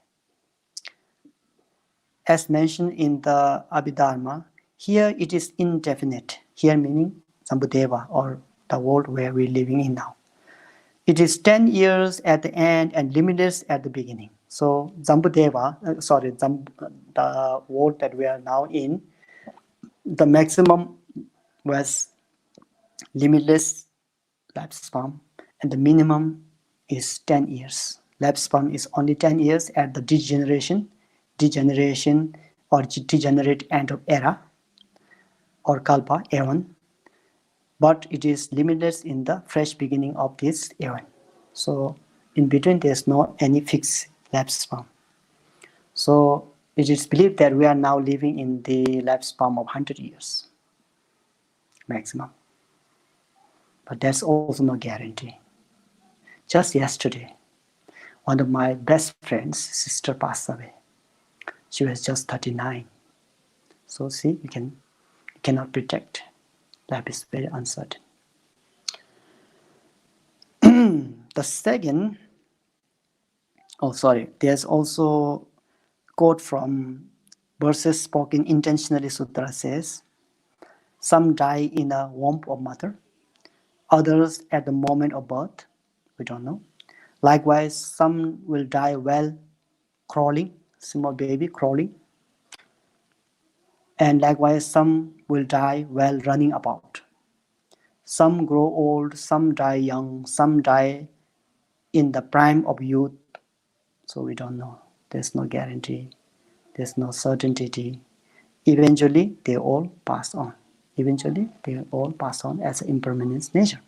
As mentioned in the Abhidharma, here it is indefinite. Here meaning Sambudeva, or the world where we're living in now. It is 10 years at the end and limitless at the beginning. So the world that we are now in, the maximum was limitless lifespan, and the minimum is 10 years. Lifespan is only 10 years at the degeneration or degenerate end of era or kalpa, aeon, but it is limitless in the fresh beginning of this aeon. So in between there's no any fixed lifespan. So it is believed that we are now living in the lifespan of 100 years maximum. But that's also no guarantee. Just yesterday, one of my best friends' sister passed away. She was just 39. So see, you cannot predict. Life is very uncertain. The second, there's also quote from verses spoken intentionally. Sutra says, some die in the womb of mother, others at the moment of birth. We don't know. Likewise, some will die while crawling, small baby crawling. And likewise, some will die while running about. Some grow old, some die young, some die in the prime of youth. So we don't know. There's no guarantee. There's no certainty. Eventually, they all pass on. Eventually, they all pass on as an impermanence nature.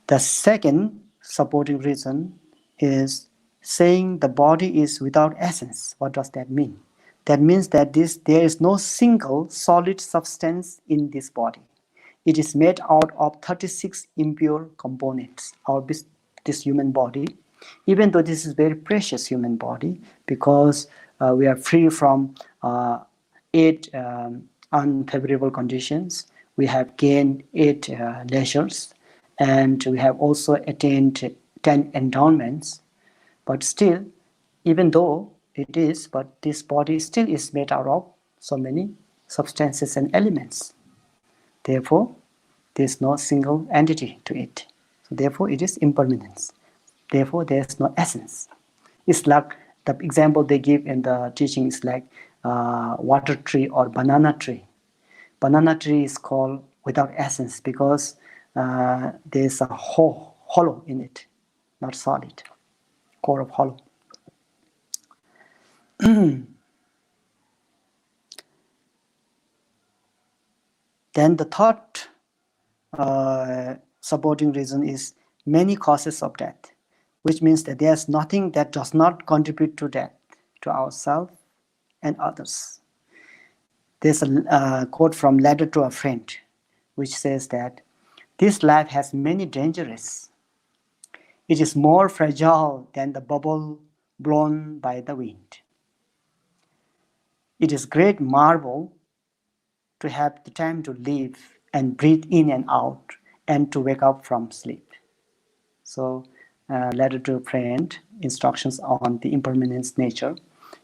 The second supporting reason is saying the body is without essence. What does that mean? That means that there is no single solid substance in this body. It is made out of 36 impure components. This human body, even though this is very precious human body, because we are free from 8 unfavorable conditions, we have gained 8 leisures, and we have also attained 10 endowments. But still, even though it is, but this body still is made out of so many substances and elements. Therefore, there is no single entity to it. So therefore, it is impermanence. Therefore, there is no essence. It's like the example they give in the teaching is like water tree or banana tree. Banana tree is called without essence because there is a hollow in it, not solid, core of hollow. Then the third supporting reason is many causes of death, which means that there's nothing that does not contribute to death, to ourselves and others. There's a quote from Letter to a Friend, which says that this life has many dangers. It is more fragile than the bubble blown by the wind. It is great marvel to have the time to live and breathe in and out and to wake up from sleep. So, Letter to a Friend, instructions on the impermanence nature,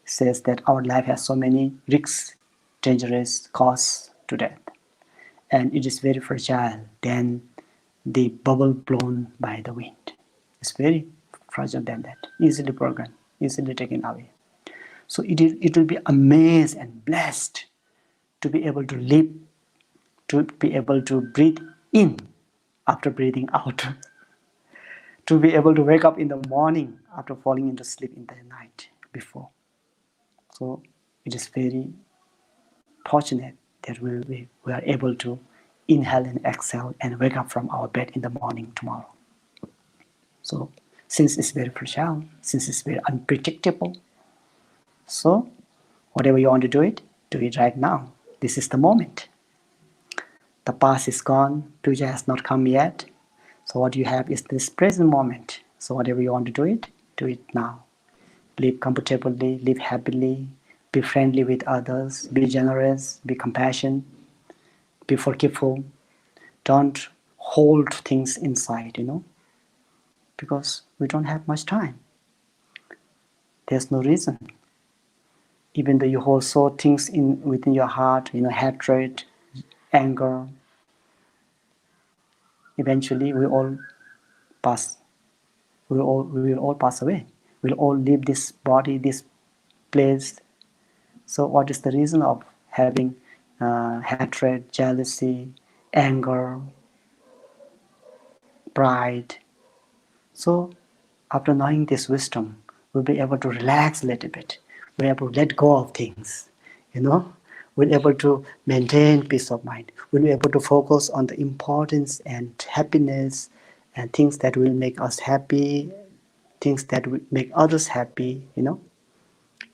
says that our life has so many risks, dangerous cause to death. And it is very fragile than the bubble blown by the wind. It's very fragile than that, easily broken, easily taken away. So it will be amazed and blessed to be able to live, to be able to breathe in after breathing out, to be able to wake up in the morning after falling into sleep in the night before. So it is very fortunate that we are able to inhale and exhale and wake up from our bed in the morning tomorrow. So since it's very fragile, since it's very unpredictable, so whatever you want to do it right now. This is the moment. The past is gone, future has not come yet. So what you have is this present moment. So whatever you want to do it now. Live comfortably, live happily, be friendly with others, be generous, be compassionate, be forgiveful. Don't hold things inside, because we don't have much time. There's no reason. Even though you hold so things within your heart, hatred, anger, eventually we all pass. We will all pass away. We'll all leave this body, this place. So what is the reason of having hatred, jealousy, anger, pride? So after knowing this wisdom, we'll be able to relax a little bit. We're able to let go of things, We'll be able to maintain peace of mind. We'll be able to focus on the importance and happiness and things that will make us happy, things that will make others happy,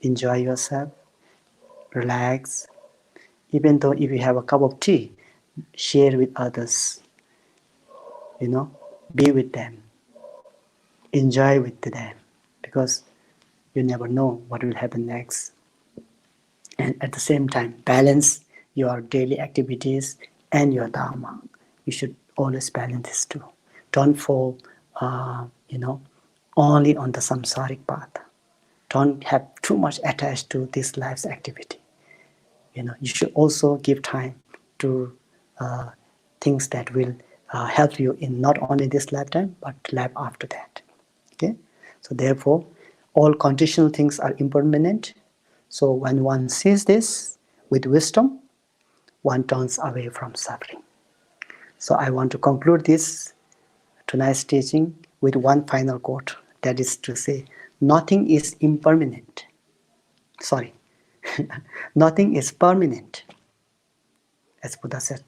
enjoy yourself, relax. Even though if you have a cup of tea, share with others, be with them, enjoy with them, because you never know what will happen next. And at the same time, balance your daily activities and your dharma. You should always balance this too. Don't fall, only on the samsaric path. Don't have too much attached to this life's activity. You should also give time to things that will help you in not only this lifetime but life after that. Okay, so therefore, all conditional things are impermanent. So when one sees this with wisdom, one turns away from suffering. So I want to conclude this tonight's teaching with one final quote. That is to say, nothing is impermanent. Sorry, nothing is permanent. As Buddha said,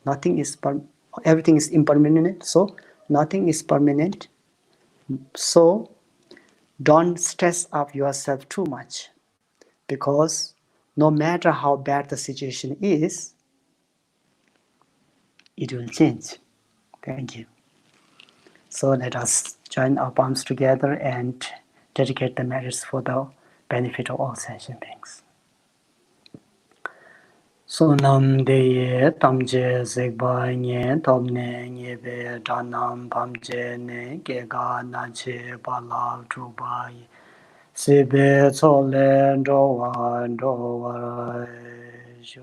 everything is impermanent. So nothing is permanent. So don't stress up yourself too much, because no matter how bad the situation is, it will change. Thank you. So let us join our palms together and dedicate the merits for the benefit of all sentient beings. Sonam deye tamje zekba nye tomne nye be danam pamje ne gega nache balav trubai sebe tsole ndowa sho.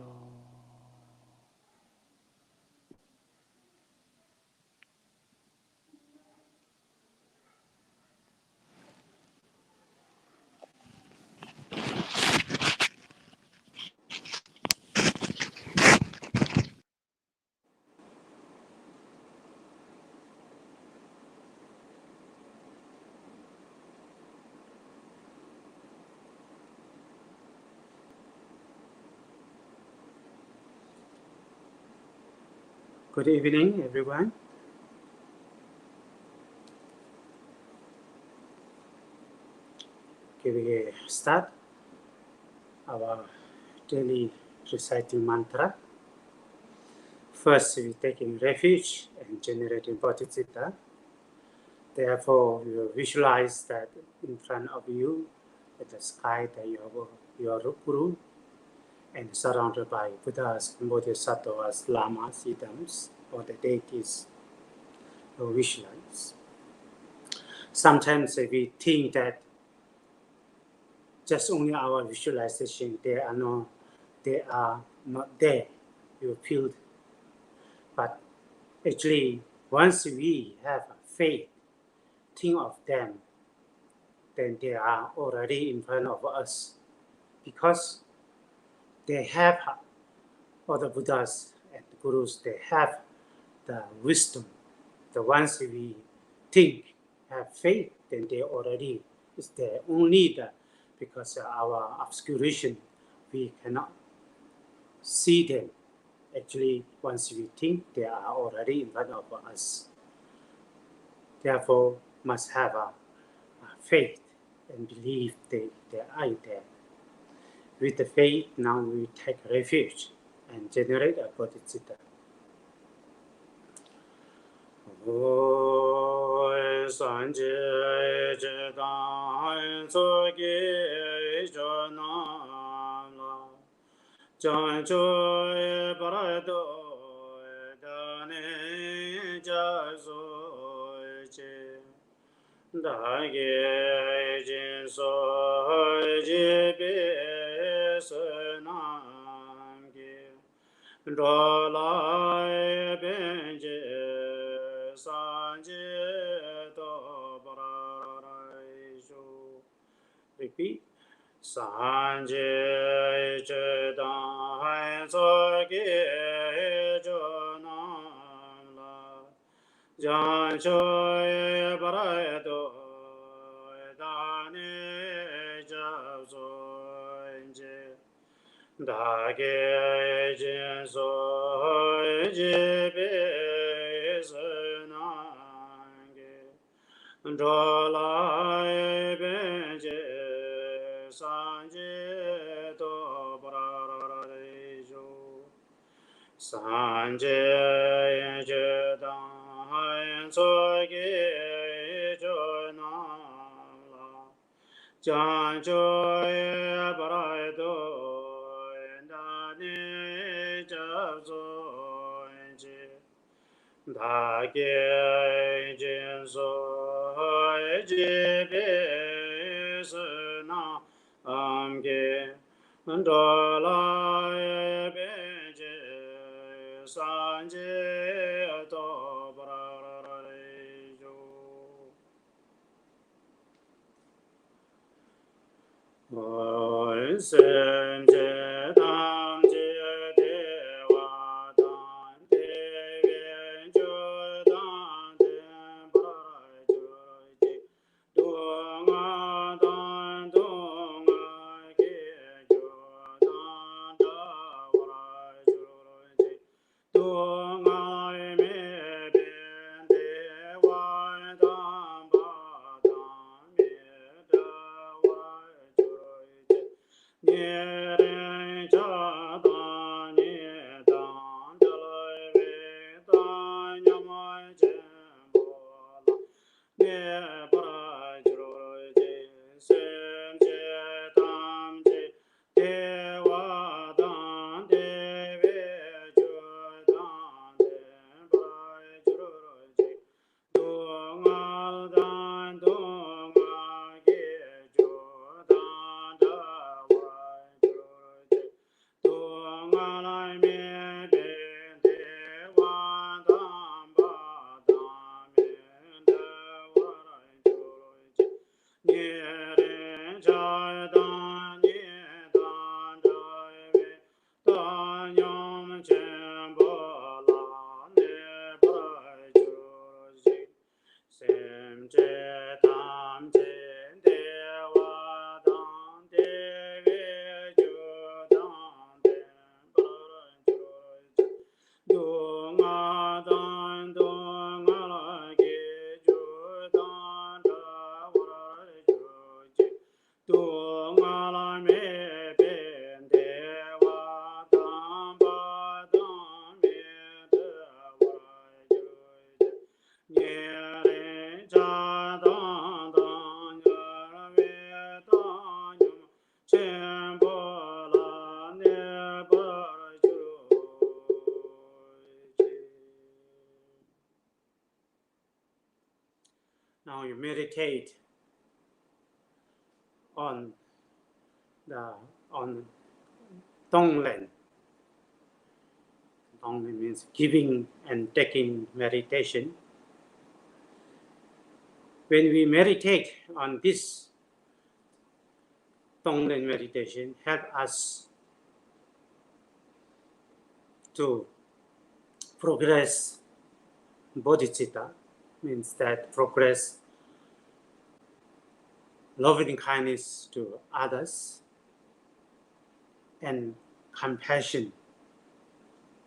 Good evening, everyone. Giving a start our daily reciting mantra. First, we taking refuge and generating bodhichitta. Therefore, you visualize that in front of you, at the sky, that your Guru, and surrounded by Buddhas, Bodhisattvas, Lamas, Idams, or the deities. You visualize. Sometimes we think that just only our visualization, they are not there. You feel, but actually, once we have faith, think of them, then they are already in front of us, because they have, all the Buddhas and Gurus, they have the wisdom. The ones we think have faith, then they already is there. Only because our obscuration, we cannot see them. Actually, once we think, they are already in front of us. Therefore, must have a faith and believe they are there. With the faith, now we take refuge and generate a bodhichitta. Sanje Jedang Tsoge Jonam Jancho Parado Dane Jazoche Dage Jinso Jebe Senange Dola Benje Sanje Dobraisho. Repeat. Sanje Jedang Tsoge Jonam Jancho Parado Dane Jazoche Dage Jinso Jebe Senange Drolai benje sanje to pararejo sanje je dan so ge jo na la jan jo ye parai do da ne ja zo je da ge jin so je be se na am ge ndo la be je san je to pra re jo sem je tam je de wa dan de bien jo dan de pra jo ji do nga dan do nga ge jo dan da wa jo ji do nga me bien de wa dan ba dan me da wa jo ji nie re cha da nie dan da le ve da nya ma chen bo la nie pra jo ji sem je tam ji de wa dan de ve jo dan de pra jo ji do nga dan do nga ge jo dan da wa jo ji do nga lai me be de wa dan ba dan me de wa jo ji nie re cha dan nie dan da ve da nyam chen bo la ne pra jo ji sem je tam je de wa dan de ve jo dan de pra jo ji do nga dan do nga la ge jo dan da wa jo ji do nga la me ben de wa dan ba dan me de wa jo ji nie re cha dan dan ya ve dan yum chen bo la ne ba jo ji. Now you meditate on the on Tonglen. Tonglen means giving and taking meditation. When we meditate on this Tonglen meditation, help us to progress bodhichitta, means that progress loving kindness to others and compassion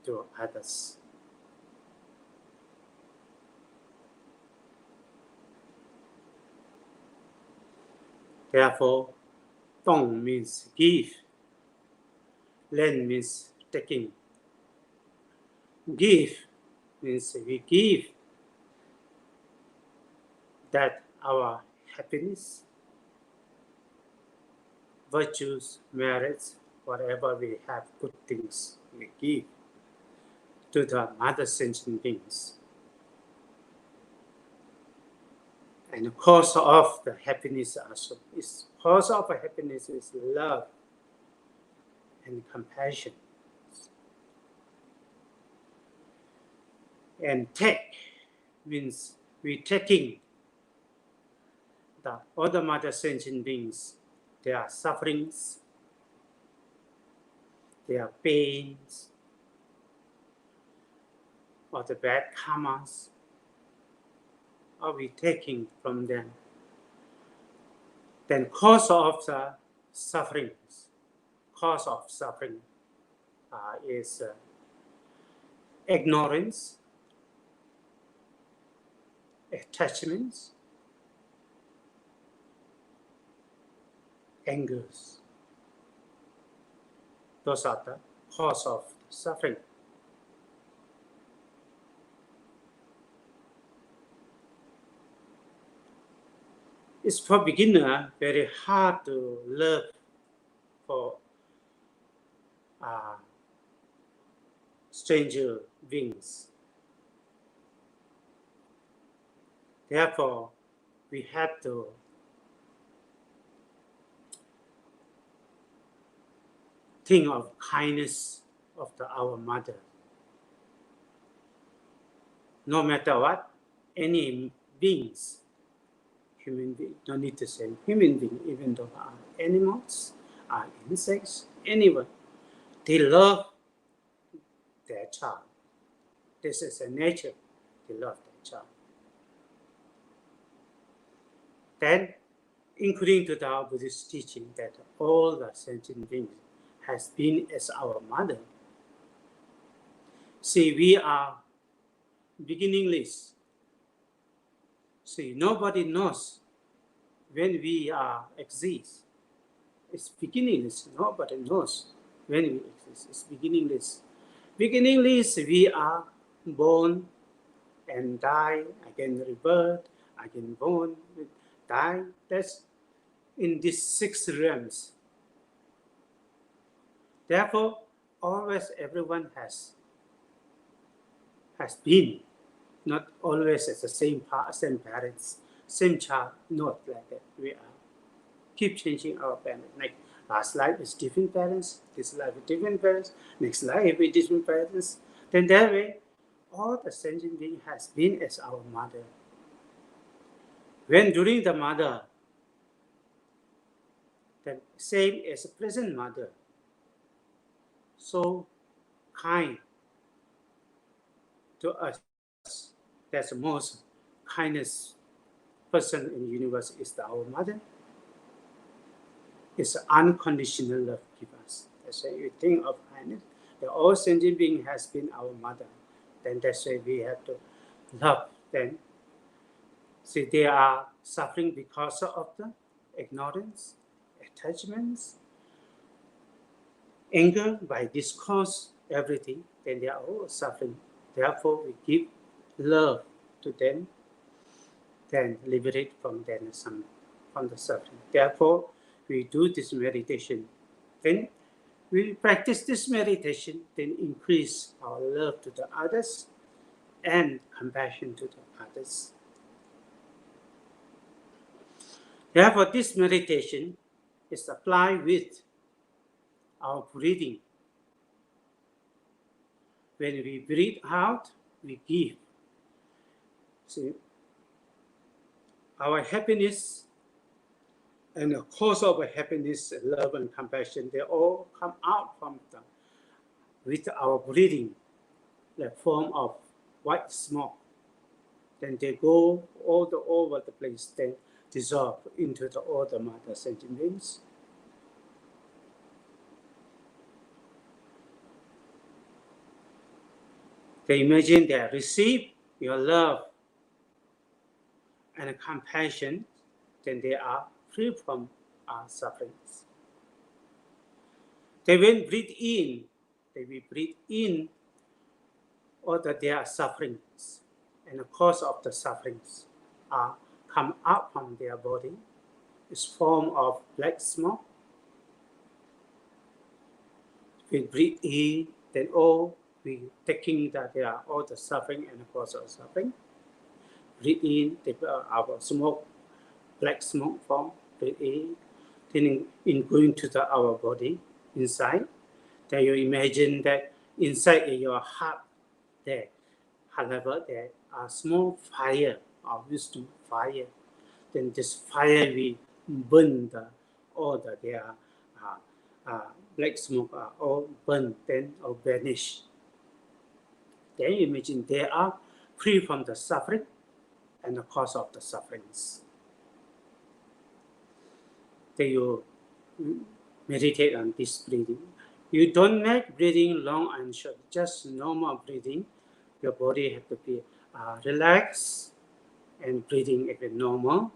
to others. Therefore, Tong means give, Len means taking. Give means we give that our happiness, virtues, merits, whatever we have, good things, we give to the other sentient beings. And the cause of the happiness also is cause of happiness is love and compassion. And take means we taking the other mother sentient beings, their sufferings, their pains, or the bad karmas, are we taking from them? Then cause of the sufferings, cause of suffering is ignorance, attachments, angers. Those are the cause of suffering. It's for beginner very hard to love for stranger beings. Therefore, we have to think of kindness of our mother. No matter what, any beings, human being, no need to say human being, even though are animals, are insects, anyone, they love their child. This is a nature, they love their child. Then, including to the Buddhist teaching that all the sentient beings has been as our mother. See, we are beginningless. See, nobody knows when we exist. It's beginningless. Nobody knows when we exist. It's beginningless. Beginningless, we are born and die, again rebirth, again born, die. That's in these 6 realms. Therefore, always everyone has been, not always as the same parents, same child, not like that. We are keep changing our parents. Like last life is different parents, this life is different parents, next life is different parents. Then that way, all the sentient being has been as our mother. When during the mother, the same as a present mother, so kind to us. That's the most kindest person in the universe is our mother. It's unconditional love give us. That's why you think of kindness. The all sentient being has been our mother. Then that's why we have to love them. See, they are suffering because of the ignorance, attachments, anger by discourse, everything. Then they are all suffering. Therefore, we give love to them, then liberate from them from the suffering. Therefore, we do this meditation. Then we practice this meditation, then increase our love to the others and compassion to the others. Therefore, this meditation is applied with our breathing. When we breathe out, we give. See, our happiness and the cause of our happiness, love, and compassion, they all come out from with our breathing, the form of white smoke. Then they go all over the place, then dissolve into all the mother sentient beings. They imagine they receive your love and compassion, then they are free from our sufferings. They will breathe in, they will breathe in all their sufferings, and the cause of the sufferings come out from their body. It's form of black smoke. We breathe in, then we taking all the suffering and the cause of suffering. Breathe in, our smoke, black smoke form, breathe in, then in going to our body inside. Then you imagine that inside your heart, there, however, there are small fire or wisdom fire. Then this fire will burn all their black smoke are all burned, then or vanish. Then you imagine they are free from the suffering and the cause of the sufferings. Then you meditate on this breathing. You don't make breathing long and short, just normal breathing. Your body has to be relaxed and breathing again normal.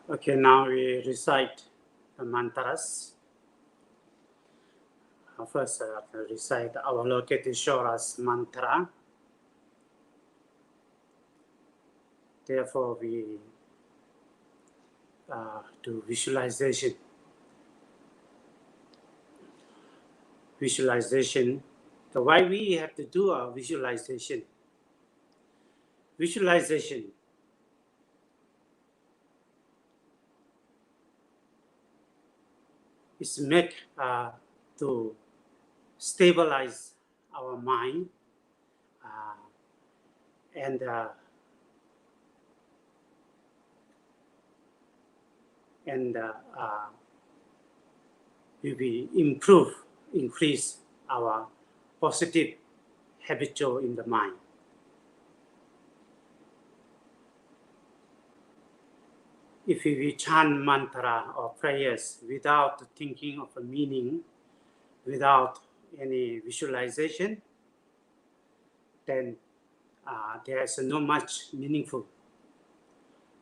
Okay, now we recite the mantras. First, recite Avalokiteshvara's mantra. Therefore, we do visualization. Visualization. So why we have to do a visualization? Visualization is meant to stabilize our mind and we will increase our positive habitual in the mind. If we chant mantra or prayers without thinking of a meaning, without any visualization, then there is no much meaningful.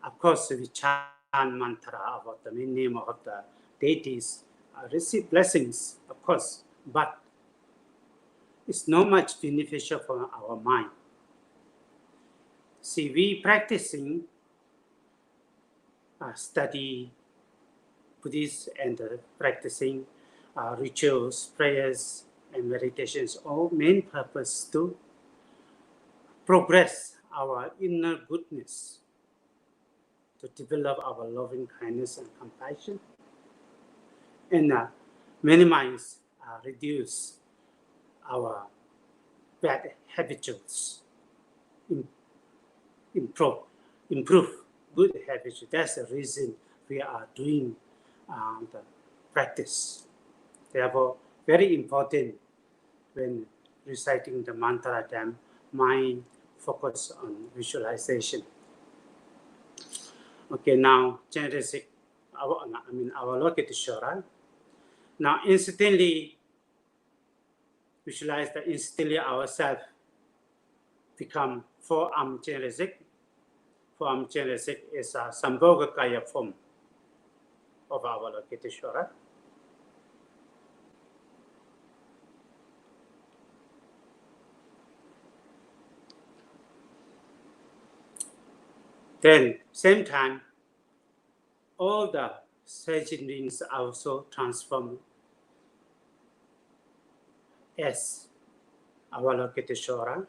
Of course, we chant mantra about the name of the deities, receive blessings, of course, but it's not much beneficial for our mind. See, we practicing study Buddhist and practicing rituals, prayers, and meditations, all main purpose to progress our inner goodness, to develop our loving kindness and compassion, and minimize, reduce our bad habits, improve good habits. That's the reason we are doing the practice. Therefore, very important when reciting the mantra, then mind focus on visualization. Okay, now genetic, our Lokiteshvara. Now instantly visualize that instantly ourselves become four-arm genetic. Four-arm genetic is a Sambhogakaya form of our Lokiteshvara. Then, same time, all the sentient beings also transform as Avalokiteshvara,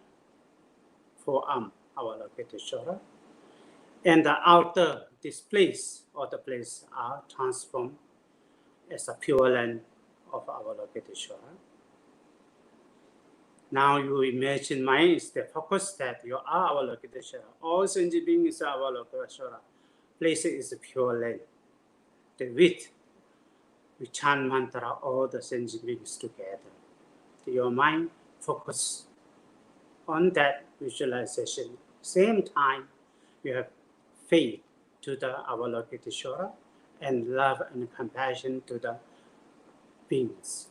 forearm Avalokiteshvara, and the outer displays or the place are transformed as a pure land of Avalokiteshvara. Now you imagine mind is the focus that you are Avalokiteshvara. All sentient beings are Avalokiteshvara. Place is a pure land. The width, we chant mantra, all the sentient beings together. Your mind focus on that visualization. Same time, you have faith to the Avalokiteshvara and love and compassion to the beings.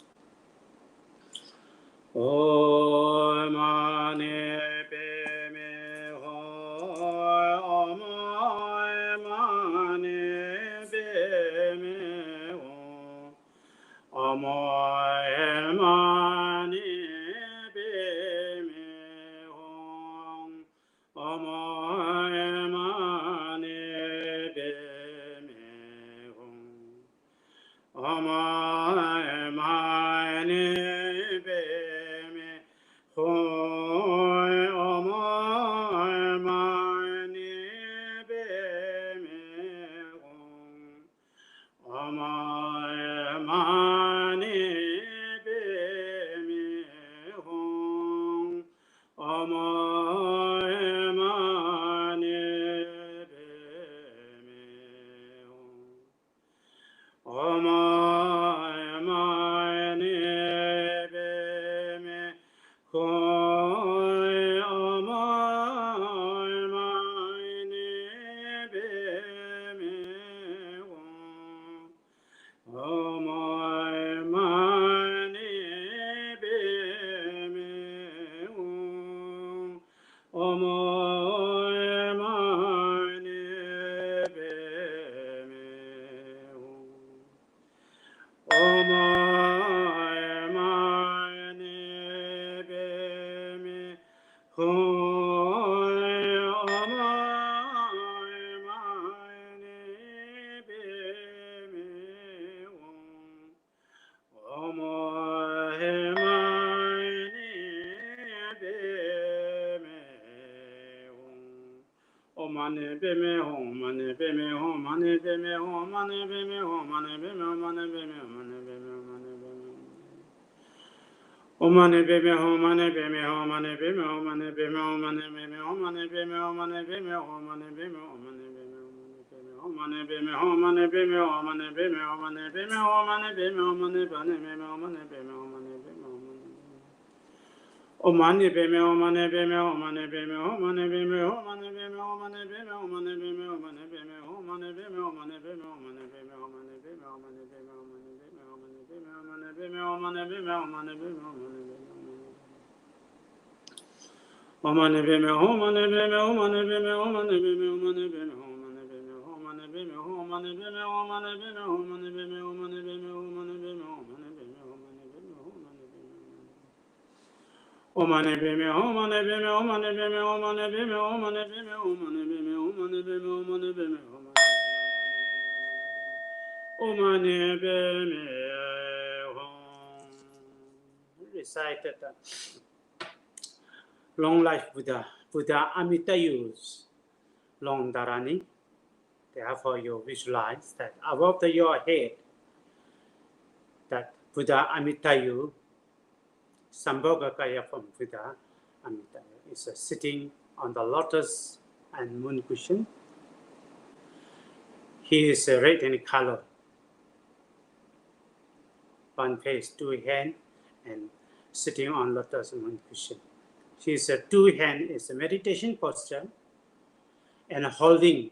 Om Mani Padme Hum, Om Mani Padme Hum, Om Mani Padme Hum, Om Mani Padme Hum, Om Mani money be me home, money be me home, money be me home, money be me home, money be me home, money be me home, money be me home, money be me home. Oh money be me home, money be me home, money be me home, money be me home, money be me home, money be me home, money be me home, money be me home, money be me home, money be me home, money be me home, money be me home, money be me home, money be me home, money be me home, money be me home, money be me home, money be me home, money be me home. Oh money be me home, money be me home, money be me home, money be me home, money be me home, money be me home, money be me home, money be me home, money be me home, money be me home, money be me home, money be me home, money be me home, money be me home, money be me home, money be me home, money be me home, money be me home. Oh money be me home, money be me home, money be me home, money be me home, money be me home, money be me home, money be me home, money be me home, money be me home, money be me home, money be me home, money be me home, money be me home, money be me home, money be me home. Oh money be me home, money be me home, money be me home, money be me home, money be me home, money be me home, money be me home, money be me home. Oh money be me home. Recited long life Buddha, Buddha Amita use long Dharani. Therefore you visualize that above your head, that Buddha Amitayu, Sambhogakaya from Buddha Amitayu, is sitting on the lotus and moon cushion. He is red in color. One face, two hands, and sitting on lotus and moon cushion. His two hands is a meditation posture and holding,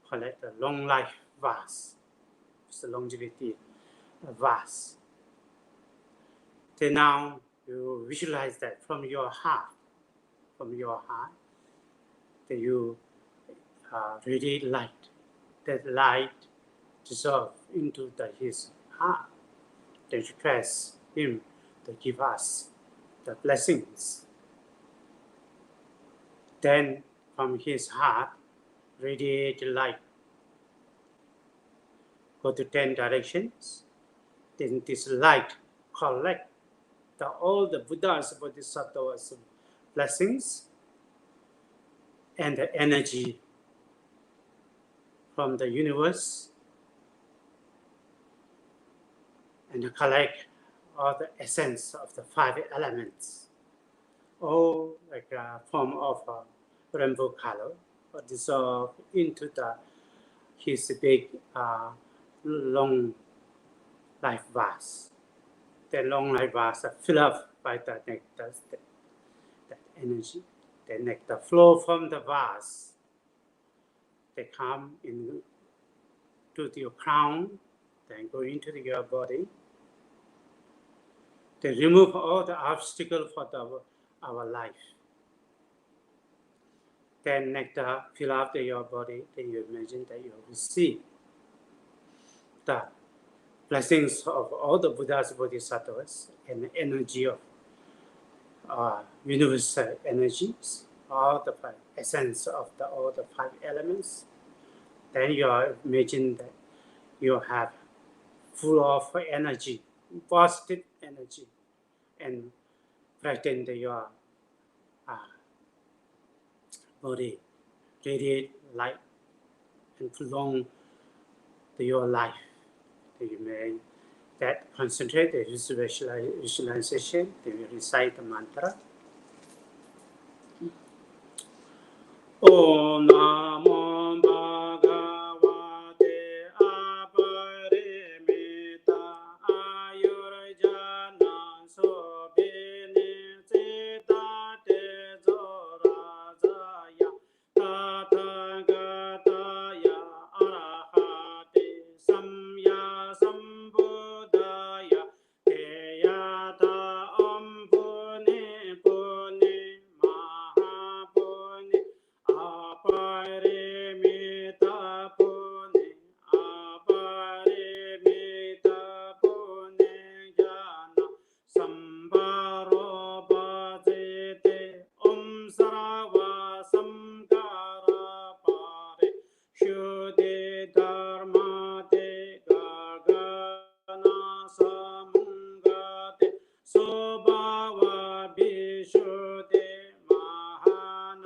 call it a long life vase. It's a longevity vase. Then now you visualize that from your heart, that you radiate light. That light dissolve into his heart. Then request him to give us the blessings. Then from his heart, radiate light. Go to 10 directions. Then this light collect all the Buddhas, Bodhisattvas blessings and the energy from the universe, and collect all the essence of the 5 elements, all like a form of rainbow color, dissolve into his big long life vase. The long life vase filled up by the nectar, that energy. The nectar flow from the vase. They come in to your crown, then go into your body. They remove all the obstacles for our life. Then nectar fill up your body. Then you imagine that you receive the blessings of all the Buddhas, Bodhisattvas, and the energy of universal energies, all the essence of all the 5 elements. Then you imagine that you have full of energy, positive energy, and brighten your body, radiate light, and prolong your life. You may concentrate the visualization. Then you recite the mantra. Om Namo Bhagavate Aparimita Ayurjana Sobhini Siddhate Zorajaya Tathagataya Arahate Samya Sambuddhaya Teyata Ampune Pune Mahapune Aparimita Pune Aparimita Pune Jana Sambharo Bhajete Om Sarva Samkara Pare Shuddhi Dharmate Gagana Samungate Sobhava Vishuddhi Mahana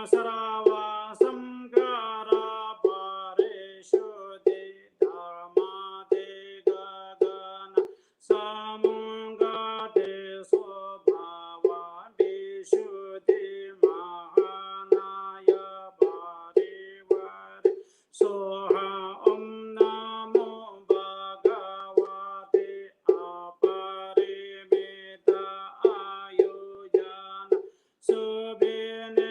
Sarava Samkara Parishuddhi Dharma De Gagana Samungade Swabhava Vishuddhi Mahanaya Parivari Soha Om Namo Bhagavate Aparimita Ayojana Subhine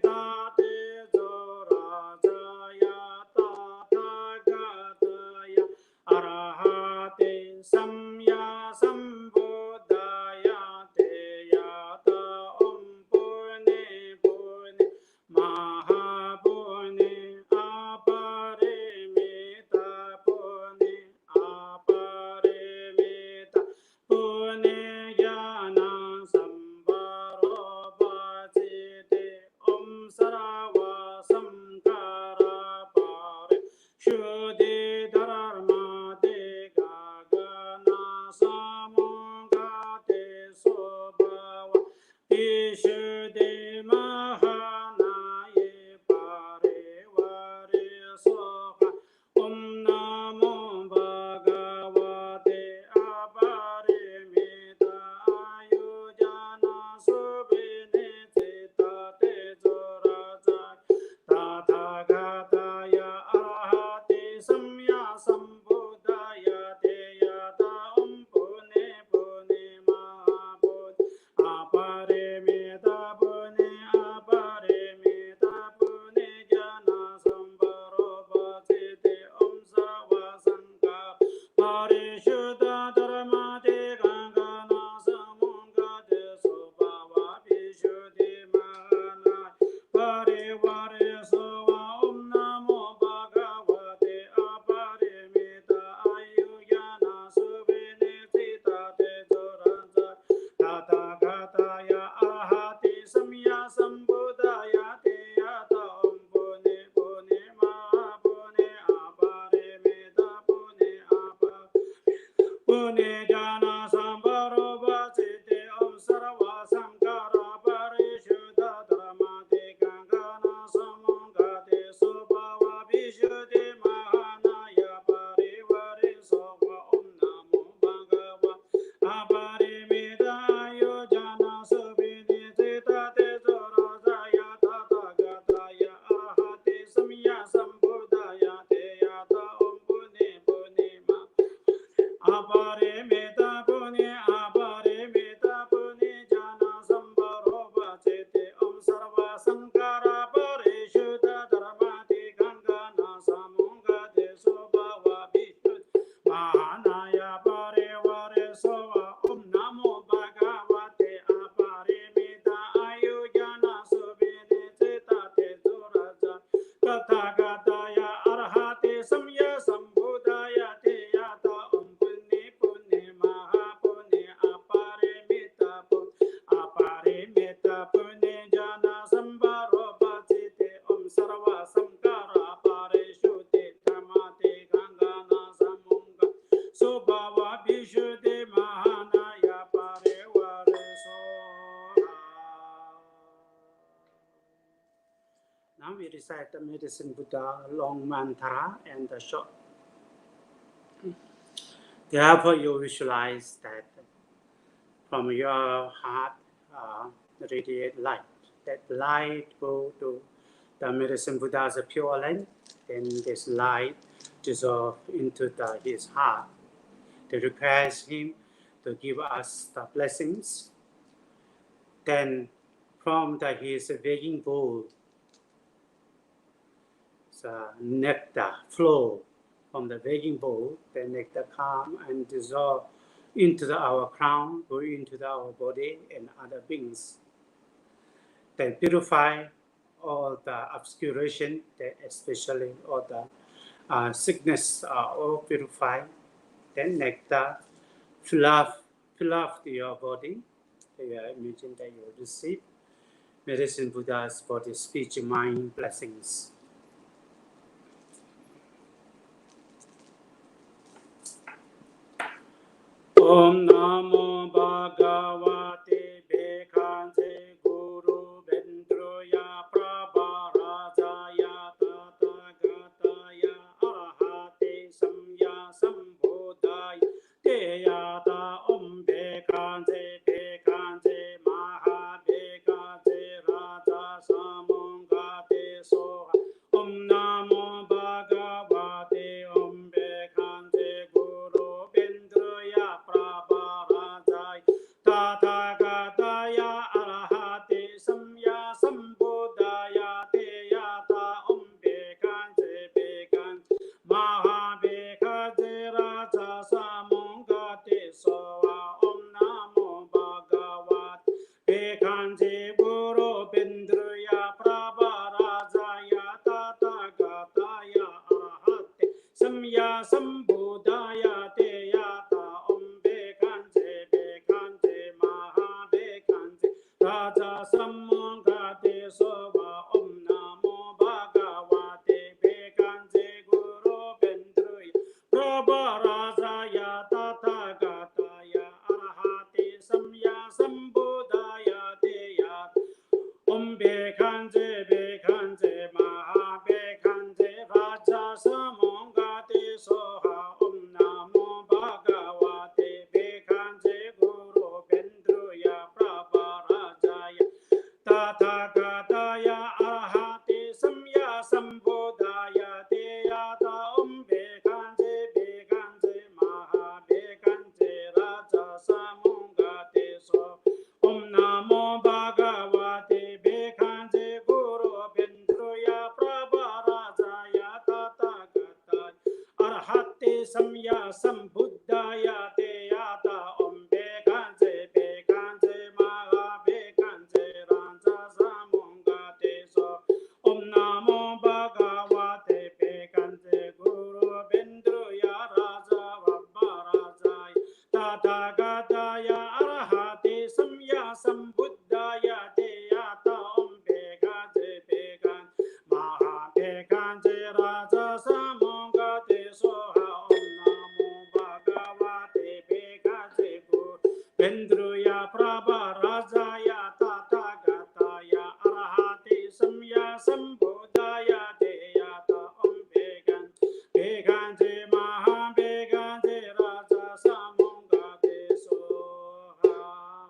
Tate Zorajaya Tathagataya Arahate Samya Sambuddhaya Te Yata Om Purne Purne Mahapurne Aparimita Purne Aparimita Purne Jnana Sambharo Bhajite Om Sarava Samkara Pare Shuddhi Dharma De Gagana Samungate Sobhava Vishuddhi Mahanaye Parivari Soha Om Namo Bhagavate Aparimita Ayojana Subhine Tate Zoraja Tathagataya Arahate Samya Sambuddhaya Te Yata Om Pune Pune Mahapune Aparimita Pune Aparimita Pune Jana Sambharo Bhajite Om Sarva Sankara Parishuddha Dharma De Gagana Samungate Sobhava Vishuddhi Mahana Parivari Sova Om Namo Bhagavate Aparimita Ayojana Subhine Tate Zoranja Tathagataya Arahate Samya Sambuddhaya Te Yata Om Pune Pune Mahapune Aparimita Pune Apa Pune Jana Sambharo Bhajite Om Sarva Sankara Parishuddha Dharma De Gagana Samungate Sobhava Vishuddhi Mahanaya Parivari Soha Om Namo Bhagava Aparimita Ayojana Subhine Tate Zorajaya Tathagataya Arahate Samya Sambuddhaya Te Yata Om Pune Pune Ma Aparimita Pune Aparimita Pune Jana Sambharo Bhajite Om Sarva Sankara Parishuddha Dharma De Gagana Samungate Sobhava Vishuddhi Mahanaya Parivari Soha Om Namo Bhagavate Aparimita Ayojana Subhine Tate Zoraja Tathagataya Arahate Samya Sambuddhaya Te Yata Om Pune Pune Mahapune Aparimita Pune Aparimita Pune Jana Sambharo Bhajite Om Sarva Sankara Parishuddhi Dharma De Gagana Samunga Sobhava Vishuddhi Mahanaya Parivari Soha. Now we recite the Medicine Buddha long mantra and the short. Therefore, you visualize that from your heart radiate light. That light go to the Medicine Buddha's pure light. Then this light dissolve into his heart. They request him to give us the blessings. Then from his begging bowl, the nectar flow from the begging bowl. The nectar come and dissolve into our crown, go into our body and other beings. They purify all the obscuration, especially all the sickness are all purified. Then nectar fill up your body. You imagine that you receive Medicine Buddha's body, speech, mind blessings. Om Namo Bhagavate Bhekhanse Guru Bendroya Bekanje Guru Bindruya Prabharajaya Tathagataya Arahate Samya Sambudaya Te Yata Om Bekanje Bekanje Maha Bekanje Raja Samangate Sova Om Namo Bhagavate Bekanje Guru Bindruya Prabharajaya Tathagataya Arahate Samya Sambudaya Te Yata Om Bekanje Bekanje Maha Bekanje Raja Samangate Soha Om Namo Bhagavate Bekanje Guru Bindruya Prabharajaya Tathagataya Arahate Samya Sambodhaya Te Yata Om Bekanje Bekanje Maha Bekanje Raja Samangate Soha Om Namo Bhagavate Bekanje Guru Bindruya Prabharajaya Tathagataya Arahate Samya Sambuddhaya Te Yata Om Bekanje Bekanje Maha Bekanje Raja Samangate So Om Namo Bhagavate Bekanje Guru Bindruya Raja Vabharajaya Tathagataya Arahate Samya Sambuddhaya Te Yata Om Bekanje Bekanje Maha Bekanje Raja Samangate Soha Om Namo Bhagavate Bekanje Guru Bindruya Prabharajaya Tathagataya Arahate Samya Sambuddhaya Te Yata Om Bekanje Bekanje Maha Bekanje Raja Samangate Soha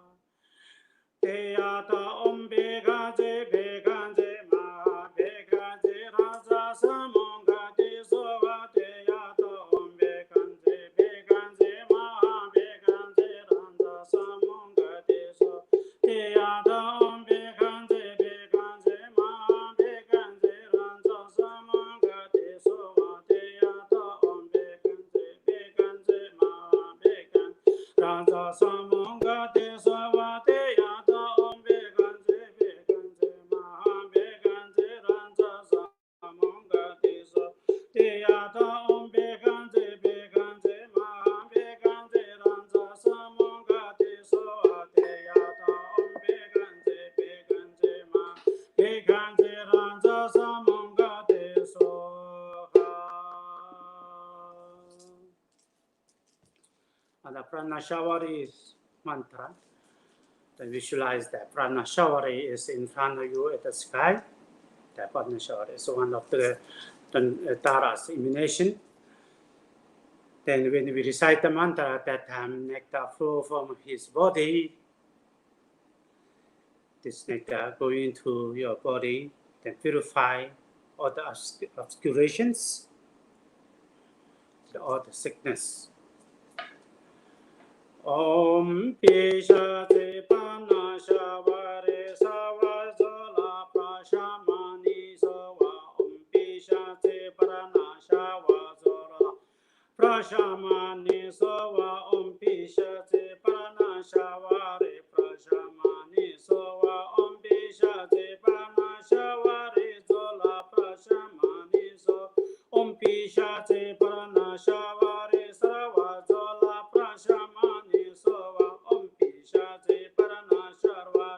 Te Yata Om Bekanje Bekanje Maha Bekanje Raja Samangate Soha Te Yata Om Bekanje Bekanje Maha Bekanje Raja Samangate Soha Te Yata Om Bekanje Bekanje Maha Bekanje Raja Samangate Soha Te Yata Om Bekanje Bekanje Maha Bekanje Raja Samangate Soha Te Yata Om Bekanje Bekanje Maha Bekanje Raja Samangate Soha Te Yata Om Bekanje Bekanje Maha Bekanje Raja Samangate Soha Te Yata Om Bekanje Bekanje Maha Bekanje Raja Samangate Soha. And the Pranashavari mantra, then visualize that Pranashavari is in front of you at the sky. That Pranashavari is one of the Tara's emanation. Then when we recite the mantra at that time, nectar flow from his body. This nectar go into your body, then purify all the obscurations, all the sickness. Om Pishate Panashavare Savajola Prashamani Sova Om Pishate Paranashavajola Prashamani Sova Om Pishate Paranashavare Prashamani Sova Om Pishate Paranashavare Jola Prashamani Sova Om Pishate Paranashavare Saravajola Prashamani Sova Om Pishate Paranasharva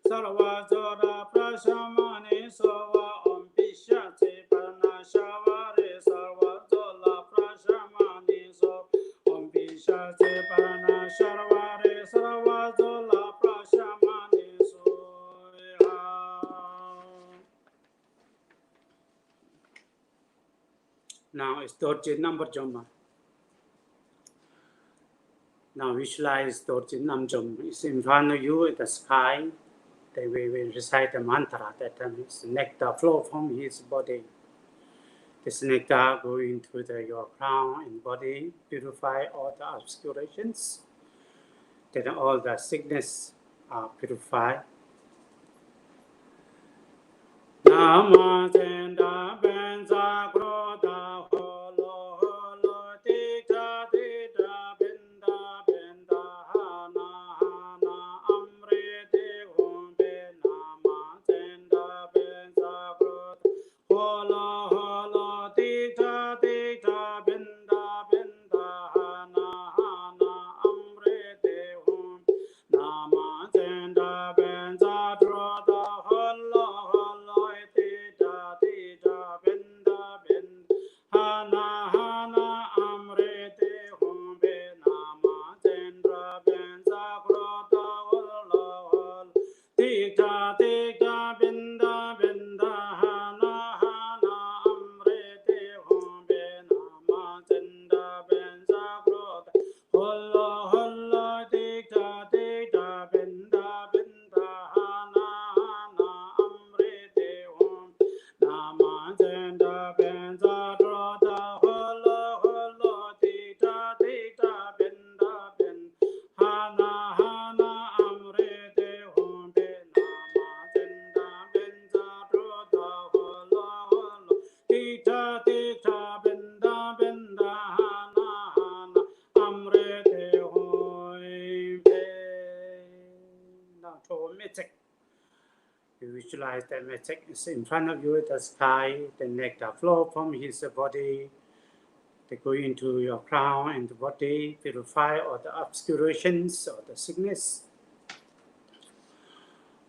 Sarvajola Prashamani Sova Om Pishate Paranashavare Sarvajola Prashamani Sova Om Pishate Paranasharvare Sarvajola Prashamani Sova. Now it's Dorje number Jomma. Now visualize Dorje Namjom is in front of you in the sky. Then we will recite the mantra that is nectar flow from his body. This nectar go into your crown and body, purify all the obscurations. Then all the sickness are purified. Nama Jenda Benza Groda Holo Holo Tika Tita Benda Benda Hana Hana Amriti Hum You visualize that magic is in front of you, the sky, the nectar flow from his body. They go into your crown and the body, purify all the obscurations or the sickness.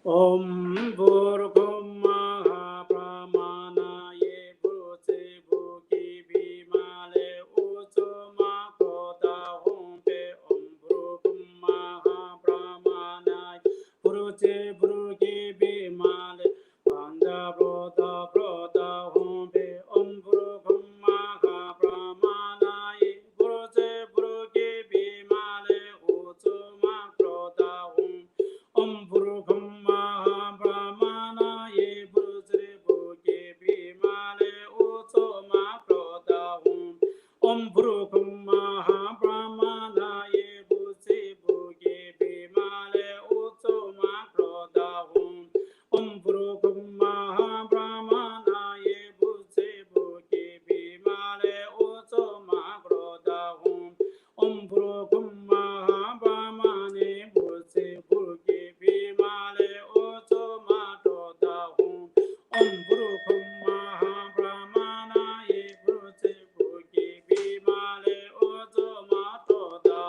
Om Burgoma Pramanaye Bhute Bhuki Bhimale Utama Koda Hompe Om Burgoma Pramanaye Bhute Bhuki Bhimale Panda Broda Broda Hompe Om Burgoma Pramanaye Bhute Bhuki Bhimale Utama Koda Hompe Om Burgoma Brahmanaye Bhutri Bhuki Bhimale Utama Proda Om Burgoma Brahmanaye Bhutri Bhuki Bhimale Utama Proda Om Burgoma Brahmanaye Bhutri Bhuki Bhimale Utama Proda Om Burgoma Brahmane Bhutri Bhuki Bhimale Utama Proda Om Burgoma Brahmanaye Bhutri Bhuki Bhimale Utama Proda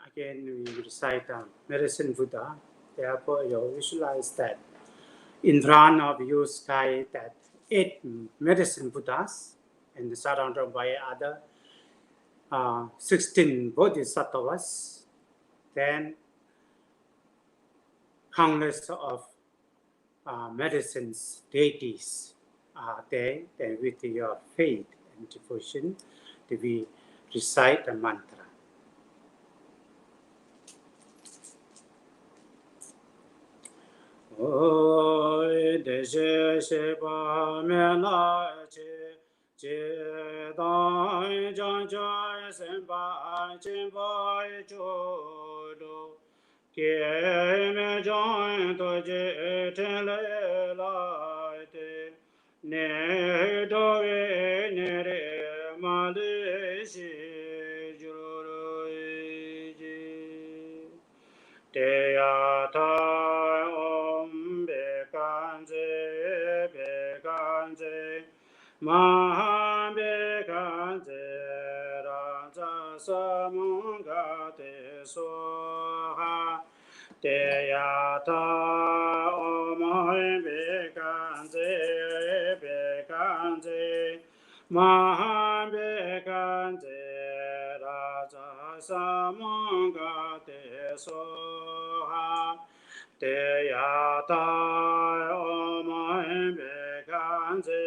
Again, we recite Medicine Buddha. Therefore, you visualize that in front of you sky that 8 Medicine Buddhas and surrounded by other 16 bodhisattvas, then countless of medicines, deities are there. Then with your faith and devotion, we recite the mantra. Oi deje sheba mena che che dai jan jai senpai chenpai chodo ke me jan to je ten le lai te ne do ve ne re ma de shi juro ji te ya ta om be kanze ma be kanze ra za sa mung ga te so ha te ya ta om be kanze ma be kanze ra za sa mung ga te so ha te ya ta om be kanze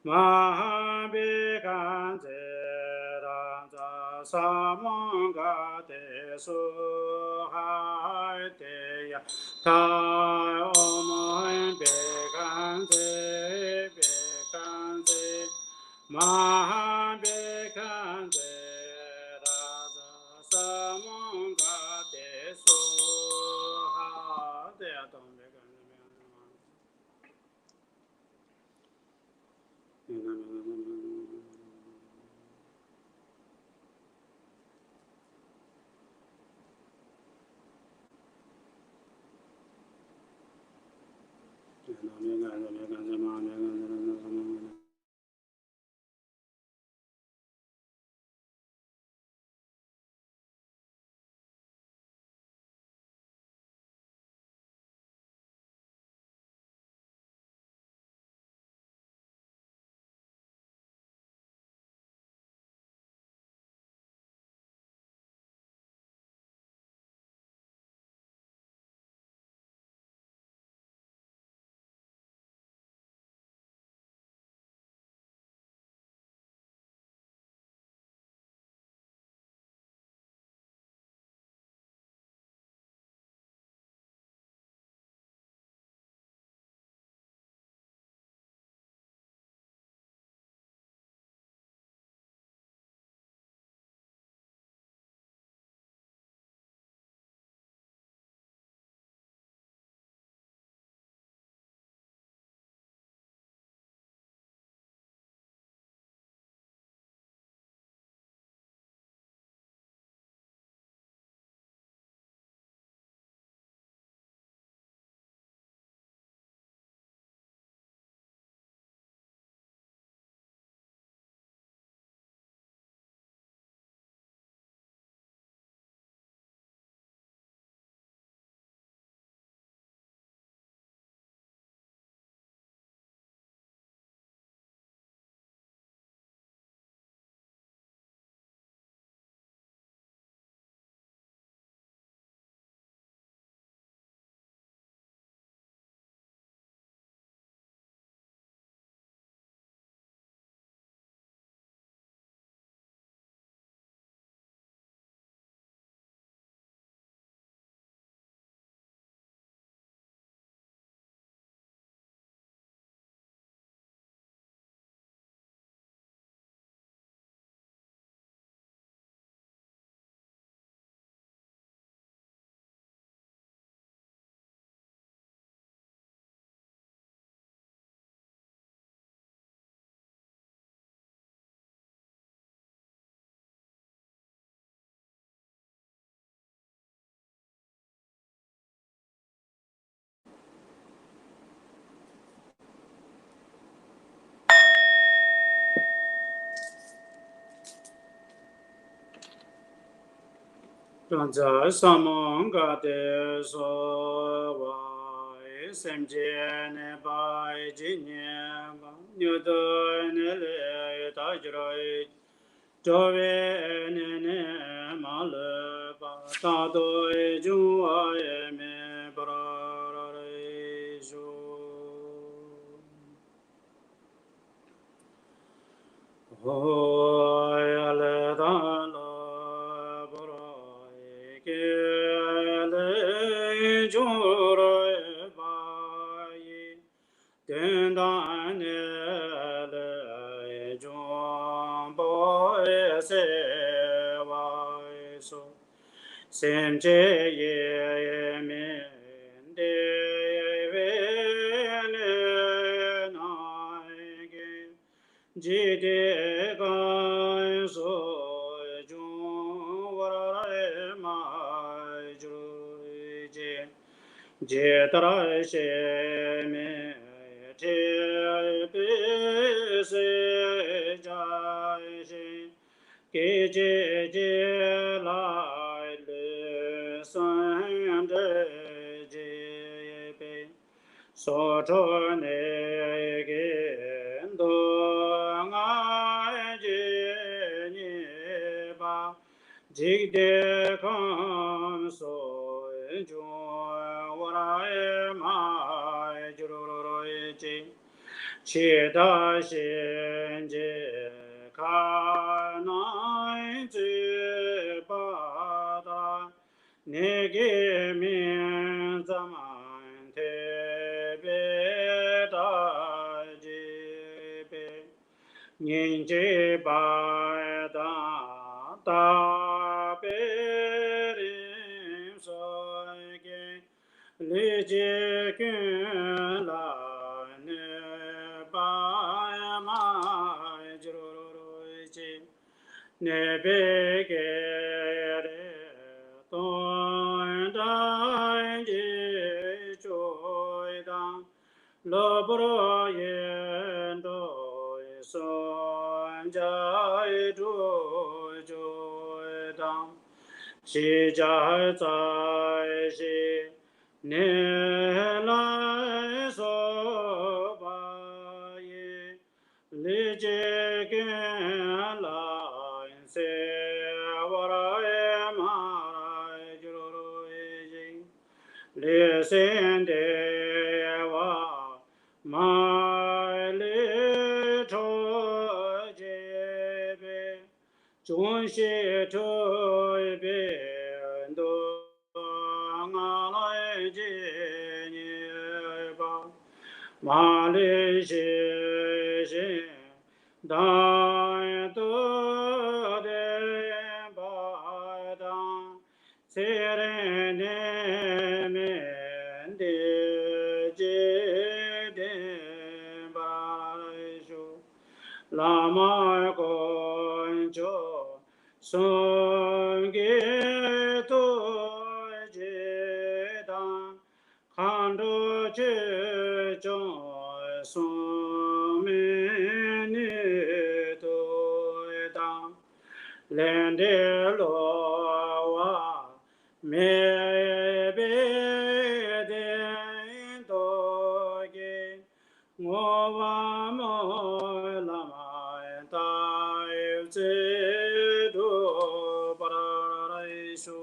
ma be kanze ra za sa mung ga te so ha te ya ta om be kanze ma be kanze ra za sa mung ga te so ha te ya ta om be kanze Ranza samon gade so vai semje ne bai jinye ba nyudo ne le ta jroi jove ne ma le ba ta do e ju a e me bra re ju ho ale da la bra e ke le ju ro ba yi den da ne le ju bo e se wa so sem je ye me de ve ne na ge ji de ga so ju wa re ma ju je je tra she me te pe se ja she ke je la le san de je pe so cho ne ge do nga je ni ba ji de kan so ju wa ra ma ju ro ji chi da xian jie ka nai zi ba da ne ge min zaman te be da ji be nin ji ba da da be rin so ge li ji kun la ne ba ma ji ro ji ne be ge re ton da ji choi da lo bro yen do son ja du jo da xi jia zai xi ne lai so ba yi li jie gen la se wa ra e ma ra ju ro e ji le sen de wa ma le to je be zhong xie to be do nga lai ji ni ba ma le xie xie da do de ba da se re ne me de je de ba shu la ma con cho son ge to je da kan do je jo son me ni to da len de lo wa me be de do ge ngo wa mo la ma ta ze do pa ra shu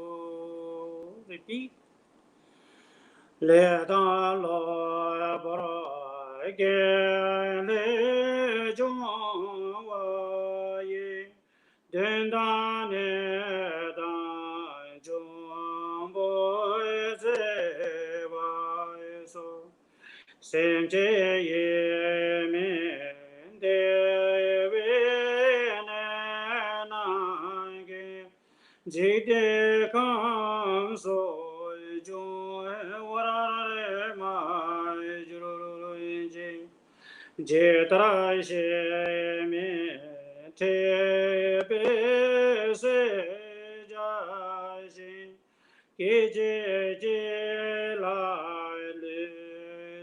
repeat le da lo pa ra ge le jong wa ye den da ne da jong bo ze wa so sem je ye me de we na ge ji de kan so jo wa ra ma ju ro ji je tra she me te be se ja shi ke je la le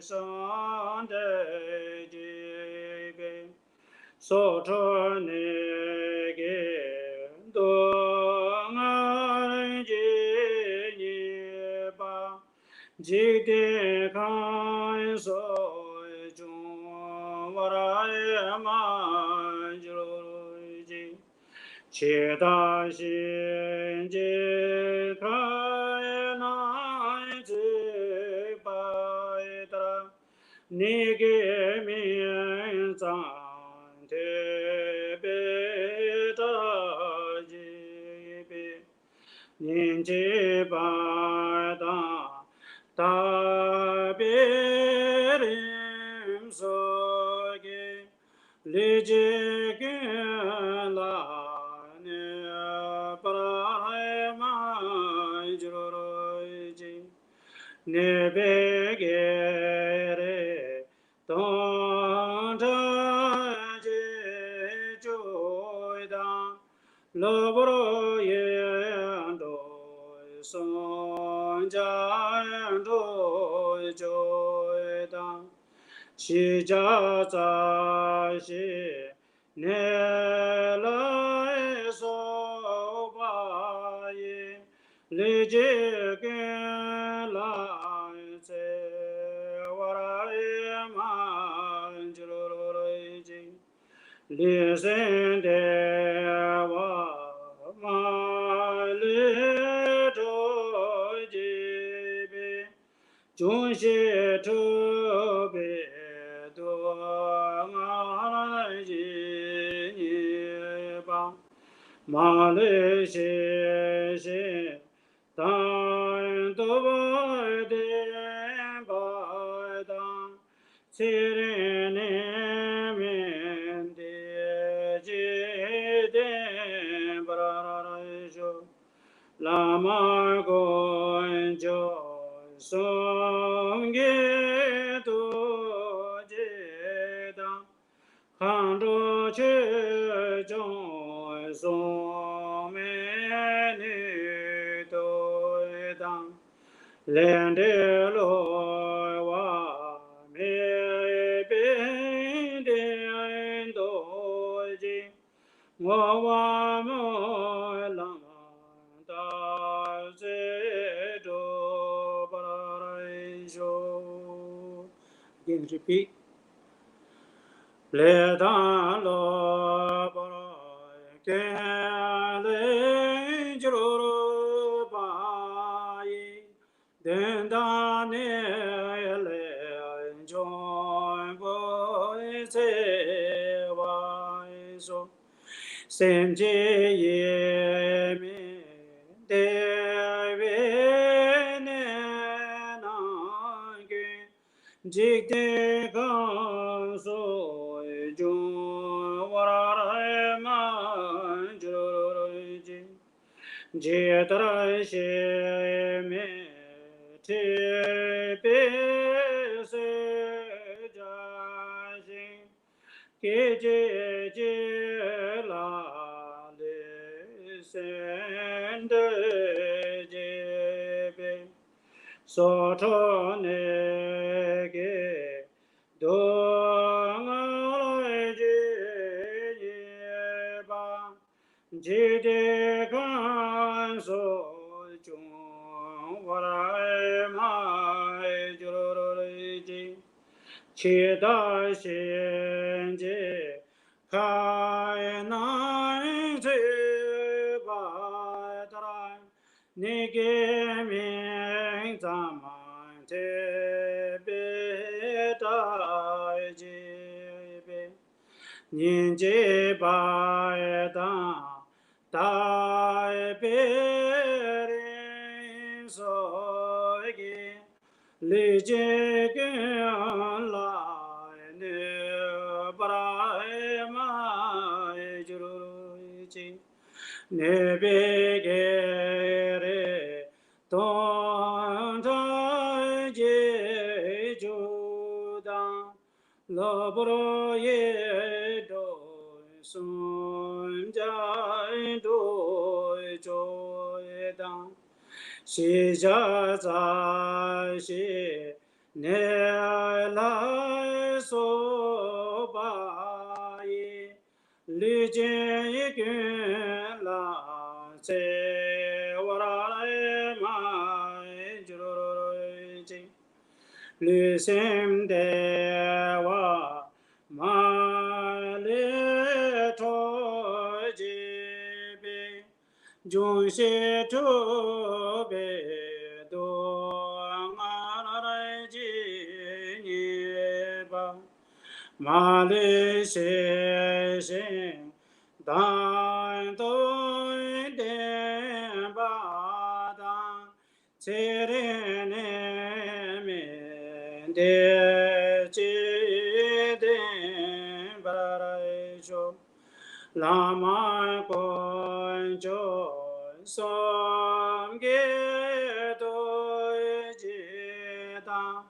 san de ji be so cho ne ge do nga ji Jigde kan so jung varai ma ji che da xin ji kai na ji bai da ni ge mi zang de be da ji be 念及巴达达别林所给利吉根拉尼巴拉玛吉罗罗吉尼贝给勒东扎吉就当。Lobro yendo song jando joy dang chi ja za shi ne la so ba yi li ji ge la ze wa ra ma ji lo lo ji listen de wa ma le do ji be jun xie tu be do ma ji ni ba ma le xie xie dan do ba de ba dan Sirene mende jide brarajo lama gonjo songge to jeda khando che jong song me ni to dang lende lo wa me be de do ji wo wa mo la ma da ze do ba ra jo. Again repeat. Le da lo ba ra ke le jo ro ba yi den da ne le jong bo se wa so sem je ye me de ve ne na ge jik de gan so jung wa ra ma jo ji je tra she me te pe se ja xin ke je la le sen de je be so to ne ge do nga je ye ba ji de gan so chung wa ra ma ju ro ji chi da xian jie kai nan zhe ba da ni ge ming zang man te be da ji be nian jie ba da da be rin so ge li jie gen la ne bra ma ju ru ji ne be ge re don da je ju da lo bro ye do sun ja do jo da xi jia za xi ne lai so ba yi li jian yi gun la ce wa ra ma ju ro ji Lysim dewa mali tojibi junshi tobe do ngaraji niba mali she dan do de ba dan serene me de chi de barajo lama konjo som ge do ji da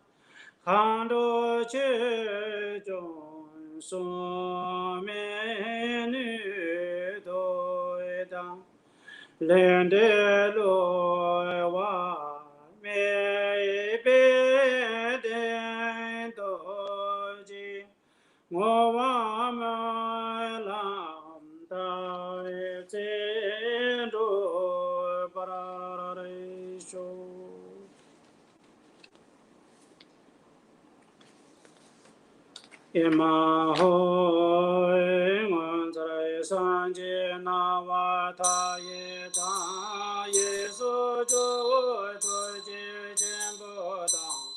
khando che jong so me nu do da lende lo wa me be de do ji ngo wa ma lam da che do para re sho Ima hoi manzara sanje na wa ta ye so jo to je jembo dang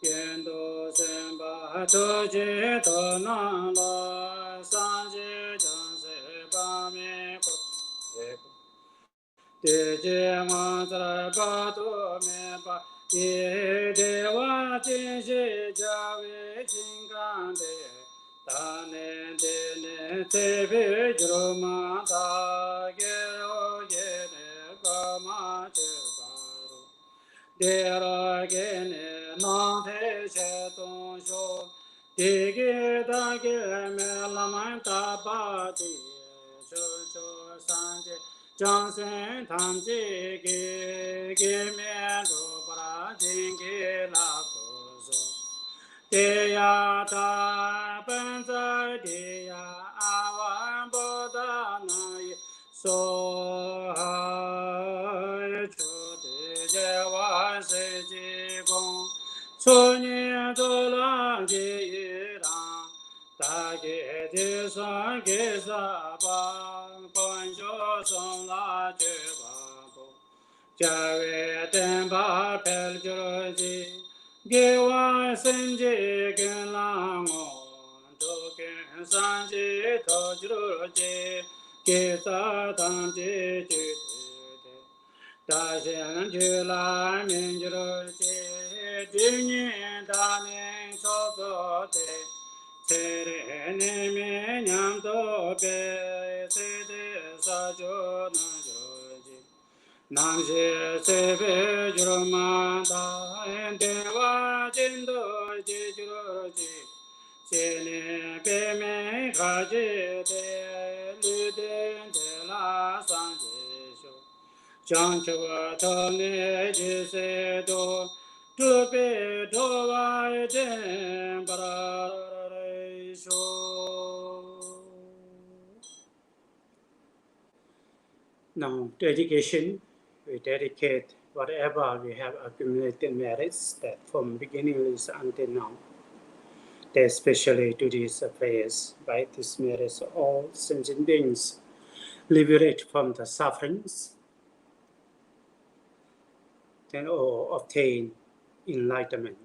yendo semba to je to na la sanje jan se pa me ko te je manzara pa to me pa ye dewa jin she ja we jin kan de ta ne de ne te be jro ma ta ge ro ye ne pa ma che pa ro de ra ge ne na te she tong sho de ge da ge me la ma ta pa ti cho cho san je Chang sen tham chi ge me do para jing ge la ko so te ya ta pen za de ya a wan bo da na ye so ha chu de je wa se ji gong CHONYI do la ge yi rang ta ge de sa ge sa ba quan cho song la che ba bo cha ve ten ba pel jo ji ge wa sen ji gen la ngo do gen san ji to jro ji ge sa dang ji ji de da xian ju la min jro ji ji ni da ni so so de se re ne me nyam do be se de sa jo na jo ji nam she se be jro ma da en de wa jin do ji jro ji se ne be me kha ji de lu de de la san ji sho chang chua to ne ji se do tu pe do wa de para re sho. Now, dedication, we dedicate whatever we have accumulated merits that from beginning until now, especially to this place. By this merits, all sentient beings liberate from the sufferings, then all obtain enlightenment.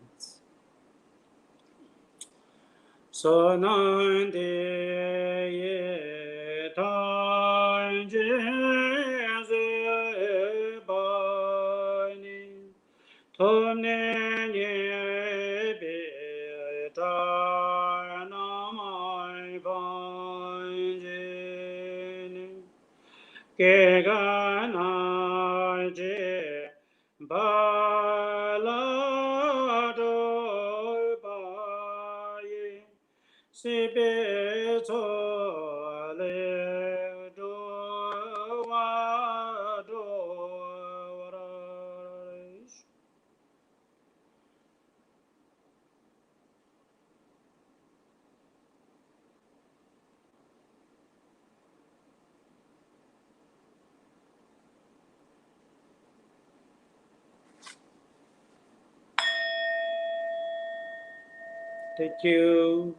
So nan de ye tan je ze ba ni thom ne ye be ta na mai ban je ni ke ga na je ba la do ba ye si be cho le do wa do ra. Thank you.